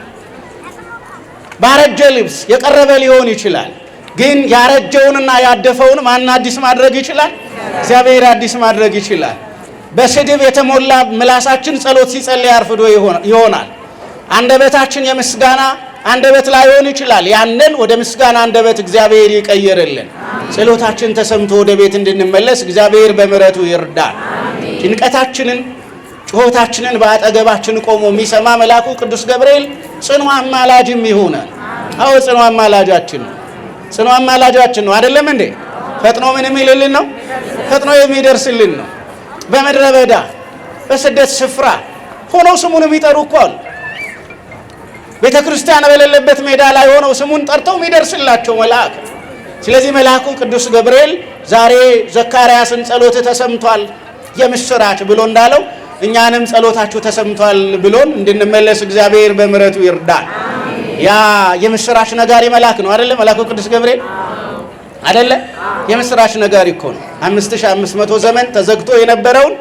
ባረጀ ልብስ የቀረበ ሊሆን ይችላል። ግን ያረጀውንና ያደፈውን ማን አዲስ ማድረግ ይችላል? እግዚአብሔር አዲስ ማድረግ ይችላል። በስድብ የተሞላ ምላሳችን ጸሎት ሲጸልይ አርፍዶ ይሆናል። አንደበታችን የምስጋና አንደበት ላይሆን ይችላል። ያንን ወደ ምስጋና አንደበት እግዚአብሔር ይቀይርልን። ጸሎታችን ተሰምቶ ወደ ቤት እንድንመለስ እግዚአብሔር በምሕረቱ ይርዳል። ጭንቀታችንን፣ ጩኸታችንን በአጠገባችን ቆሞ የሚሰማ መልአኩ ቅዱስ ገብርኤል ጽኑ አማላጅም ይሆናል። አዎ ጽኑ አማላጃችን ነው። ጽኑ አማላጃችን ነው አይደለም እንዴ? ፈጥኖ ምን የሚልልን ነው? ፈጥኖ የሚደርስልን ነው። በምድረ በዳ በስደት ስፍራ ሆነው ስሙን የሚጠሩ እኮ አሉ። ቤተ ክርስቲያን በሌለበት ሜዳ ላይ ሆነው ስሙን ጠርተው የሚደርስላቸው መልአክ። ስለዚህ መልአኩ ቅዱስ ገብርኤል ዛሬ ዘካርያስን ጸሎት ተሰምቷል የምስራች ብሎ እንዳለው እኛንም ጸሎታችሁ ተሰምቷል ብሎን እንድንመለስ እግዚአብሔር በምሕረቱ ይርዳል። ያ የምስራች ነጋሪ መልአክ ነው አይደለ? መልአኩ ቅዱስ ገብርኤል አይደለ? የምስራች ነጋሪ እኮ ነው። 5500 ዘመን ተዘግቶ የነበረውን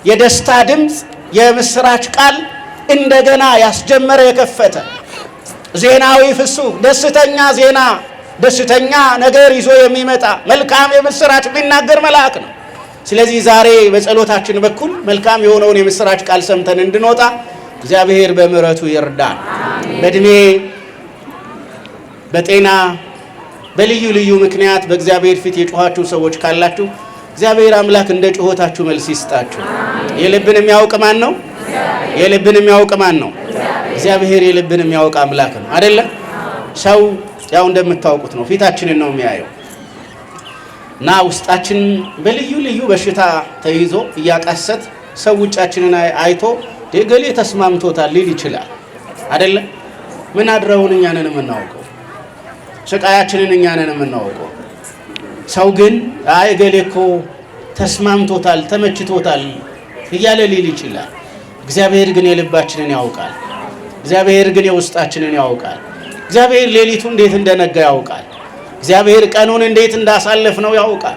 የደስታ ድምፅ የምስራች ቃል እንደገና ያስጀመረ የከፈተ ዜናዊ ፍሱህ ደስተኛ ዜና ደስተኛ ነገር ይዞ የሚመጣ መልካም የምስራች የሚናገር መልአክ ነው። ስለዚህ ዛሬ በጸሎታችን በኩል መልካም የሆነውን የምስራች ቃል ሰምተን እንድንወጣ እግዚአብሔር በምሕረቱ ይርዳል። በእድሜ በጤና በልዩ ልዩ ምክንያት በእግዚአብሔር ፊት የጮኻችሁ ሰዎች ካላችሁ እግዚአብሔር አምላክ እንደ ጮኸታችሁ መልስ ይስጣችሁ። የልብን የሚያውቅ ማን ነው? የልብን የሚያውቅ ማን ነው? እግዚአብሔር የልብን የሚያውቅ አምላክ ነው አይደለ? ሰው ያው እንደምታውቁት ነው፣ ፊታችንን ነው የሚያየው እና ውስጣችን በልዩ ልዩ በሽታ ተይዞ እያቃሰት ሰው ውጫችንን አይቶ ገሌ ተስማምቶታል ሊል ይችላል አይደለ? ምን አድረውን እኛ ነን የምናውቀው፣ ስቃያችንን እኛ ነን የምናውቀው። ሰው ግን አይ ገሌ እኮ ተስማምቶታል ተመችቶታል እያለ ሊል ይችላል። እግዚአብሔር ግን የልባችንን ያውቃል። እግዚአብሔር ግን የውስጣችንን ያውቃል። እግዚአብሔር ሌሊቱ እንዴት እንደነጋ ያውቃል። እግዚአብሔር ቀኑን እንዴት እንዳሳለፍነው ያውቃል።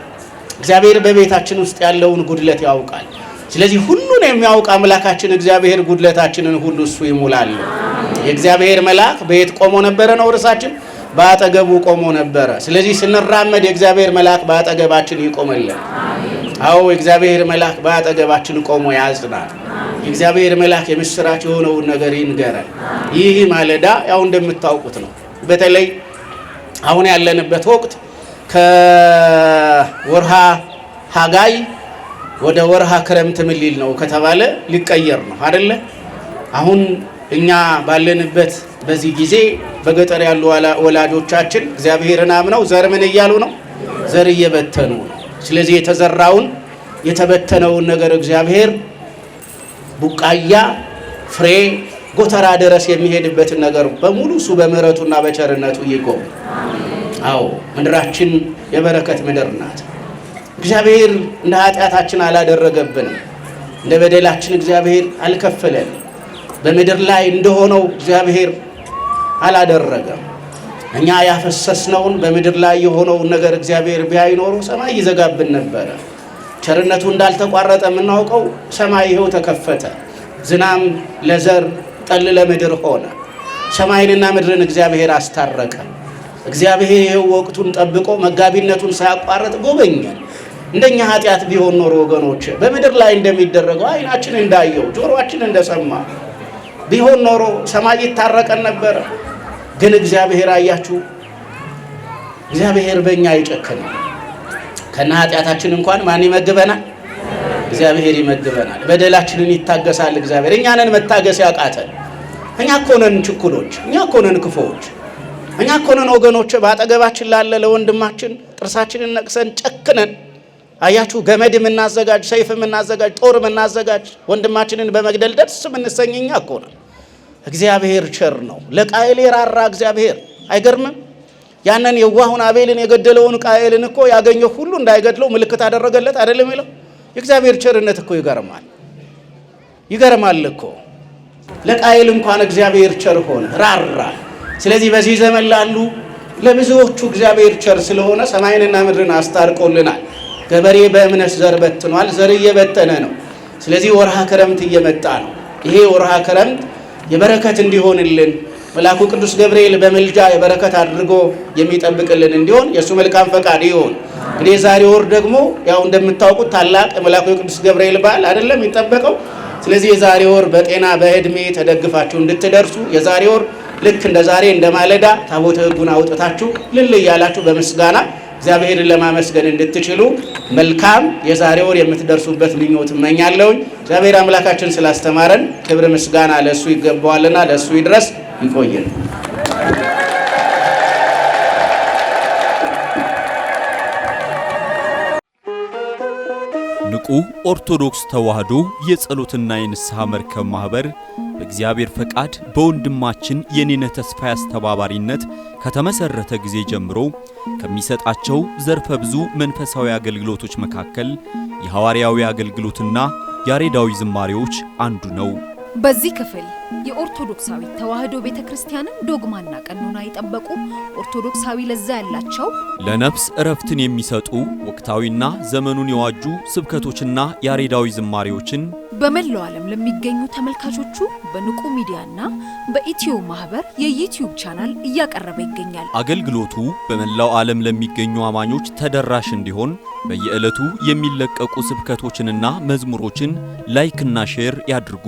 እግዚአብሔር በቤታችን ውስጥ ያለውን ጉድለት ያውቃል። ስለዚህ ሁሉን የሚያውቅ አምላካችን እግዚአብሔር ጉድለታችንን ሁሉ እሱ ይሙላል። የእግዚአብሔር መልአክ በየት ቆሞ ነበረ ነው ርዕሳችን? በአጠገቡ ቆሞ ነበረ። ስለዚህ ስንራመድ የእግዚአብሔር መልአክ በአጠገባችን ይቆመልን። አዎ የእግዚአብሔር መልአክ በአጠገባችን ቆሞ ያጽናል። የእግዚአብሔር መልአክ የምስራች የሆነውን ነገር ይንገረን። ይህ ማለዳ ያው እንደምታውቁት ነው። በተለይ አሁን ያለንበት ወቅት ከወርሃ ሐጋይ ወደ ወርሃ ክረምት ምን ሊል ነው ከተባለ ሊቀየር ነው አይደለ? አሁን እኛ ባለንበት በዚህ ጊዜ በገጠር ያሉ ወላጆቻችን እግዚአብሔርን አምነው ዘር ምን እያሉ ነው? ዘር እየበተኑ ነው። ስለዚህ የተዘራውን የተበተነውን ነገር እግዚአብሔር ቡቃያ ፍሬ ጎተራ ድረስ የሚሄድበትን ነገር በሙሉ እሱ በምሕረቱና በቸርነቱ ይጎብ። አዎ ምድራችን የበረከት ምድር ናት። እግዚአብሔር እንደ ኃጢአታችን አላደረገብንም፣ እንደ በደላችን እግዚአብሔር አልከፈለንም። በምድር ላይ እንደሆነው እግዚአብሔር አላደረገም። እኛ ያፈሰስነውን በምድር ላይ የሆነውን ነገር እግዚአብሔር ቢያይ ኖሮ ሰማይ ይዘጋብን ነበረ። ቸርነቱ እንዳልተቋረጠ የምናውቀው ሰማይ ይኸው ተከፈተ። ዝናም ለዘር ጠል ለምድር ሆነ። ሰማይንና ምድርን እግዚአብሔር አስታረቀ። እግዚአብሔር ይኸው ወቅቱን ጠብቆ መጋቢነቱን ሳያቋርጥ ጎበኘን። እንደኛ ኃጢአት ቢሆን ኖሮ ወገኖች በምድር ላይ እንደሚደረገው ዓይናችን እንዳየው ጆሮአችን እንደሰማ ቢሆን ኖሮ ሰማይ ይታረቀን ነበረ። ግን እግዚአብሔር አያችሁ፣ እግዚአብሔር በእኛ አይጨክንም። ከና ኃጢአታችን እንኳን ማን ይመግበናል? እግዚአብሔር ይመግበናል። በደላችንን ይታገሳል እግዚአብሔር። እኛ ነን መታገስ ያቃተን። እኛ እኮ ነን ችኩሎች፣ እኛ እኮ ነን ክፉዎች፣ እኛ እኮ ነን ወገኖች በአጠገባችን ላለ ለወንድማችን ጥርሳችንን ነቅሰን ጨክነን አያችሁ ገመድ የምናዘጋጅ፣ ሰይፍ የምናዘጋጅ፣ ጦር የምናዘጋጅ ወንድማችንን በመግደል ደስ የምንሰኝ እኛ እኮ ነን። እግዚአብሔር ቸር ነው። ለቃየል የራራ እግዚአብሔር አይገርምም? ያንን የዋሁን አቤልን የገደለውን ቃየልን እኮ ያገኘው ሁሉ እንዳይገድለው ምልክት አደረገለት አይደለም ይለው። የእግዚአብሔር ቸርነት እኮ ይገርማል። ይገርማል እኮ ለቃየል እንኳን እግዚአብሔር ቸር ሆነ፣ ራራ። ስለዚህ በዚህ ዘመን ላሉ ለብዙዎቹ እግዚአብሔር ቸር ስለሆነ ሰማይንና ምድርን አስታርቆልናል። ገበሬ በእምነት ዘር በትኗል፣ ዘር እየበተነ ነው። ስለዚህ ወርሃ ክረምት እየመጣ ነው። ይሄ ወርሃ ክረምት የበረከት እንዲሆንልን መልአኩ ቅዱስ ገብርኤል በመልጃ የበረከት አድርጎ የሚጠብቅልን እንዲሆን የእሱ መልካም ፈቃድ ይሆን። እንግዲህ የዛሬ ወር ደግሞ ያው እንደምታውቁት ታላቅ የመልአኩ ቅዱስ ገብርኤል በዓል አይደለም የሚጠበቀው። ስለዚህ የዛሬ ወር በጤና በዕድሜ ተደግፋችሁ እንድትደርሱ የዛሬ ወር ልክ እንደ ዛሬ እንደ ማለዳ ታቦተ ሕጉን አውጥታችሁ ልል እያላችሁ በምስጋና እግዚአብሔርን ለማመስገን እንድትችሉ መልካም የዛሬ ወር የምትደርሱበት ምኞት እመኛለሁ። እግዚአብሔር አምላካችን ስላስተማረን ክብር ምስጋና ለሱ ይገባዋልና ለሱ ይድረስ። ይቆየን። ንቁ ኦርቶዶክስ ተዋህዶ የጸሎትና የንስሐ መርከብ ማህበር በእግዚአብሔር ፈቃድ በወንድማችን የኔነ ተስፋዬ አስተባባሪነት ከተመሰረተ ጊዜ ጀምሮ ከሚሰጣቸው ዘርፈ ብዙ መንፈሳዊ አገልግሎቶች መካከል የሐዋርያዊ አገልግሎትና ያሬዳዊ ዝማሬዎች አንዱ ነው። በዚህ ክፍል የኦርቶዶክሳዊ ተዋህዶ ቤተክርስቲያንን ዶግማና ቀኖና የጠበቁ ኦርቶዶክሳዊ ለዛ ያላቸው ለነፍስ እረፍትን የሚሰጡ ወቅታዊና ዘመኑን የዋጁ ስብከቶችና ያሬዳዊ ዝማሬዎችን በመላው ዓለም ለሚገኙ ተመልካቾቹ በንቁ ሚዲያና በኢትዮ ማህበር የዩቲዩብ ቻናል እያቀረበ ይገኛል። አገልግሎቱ በመላው ዓለም ለሚገኙ አማኞች ተደራሽ እንዲሆን በየዕለቱ የሚለቀቁ ስብከቶችንና መዝሙሮችን ላይክና ሼር ያድርጉ።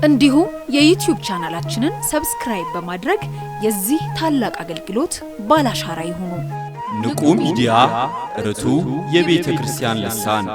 እንዲሁም የዩቲዩብ ቻናላችንን ሰብስክራይብ በማድረግ የዚህ ታላቅ አገልግሎት ባላሻራ ይሁኑ። ንቁ ሚዲያ ርቱ የቤተ ክርስቲያን ልሳን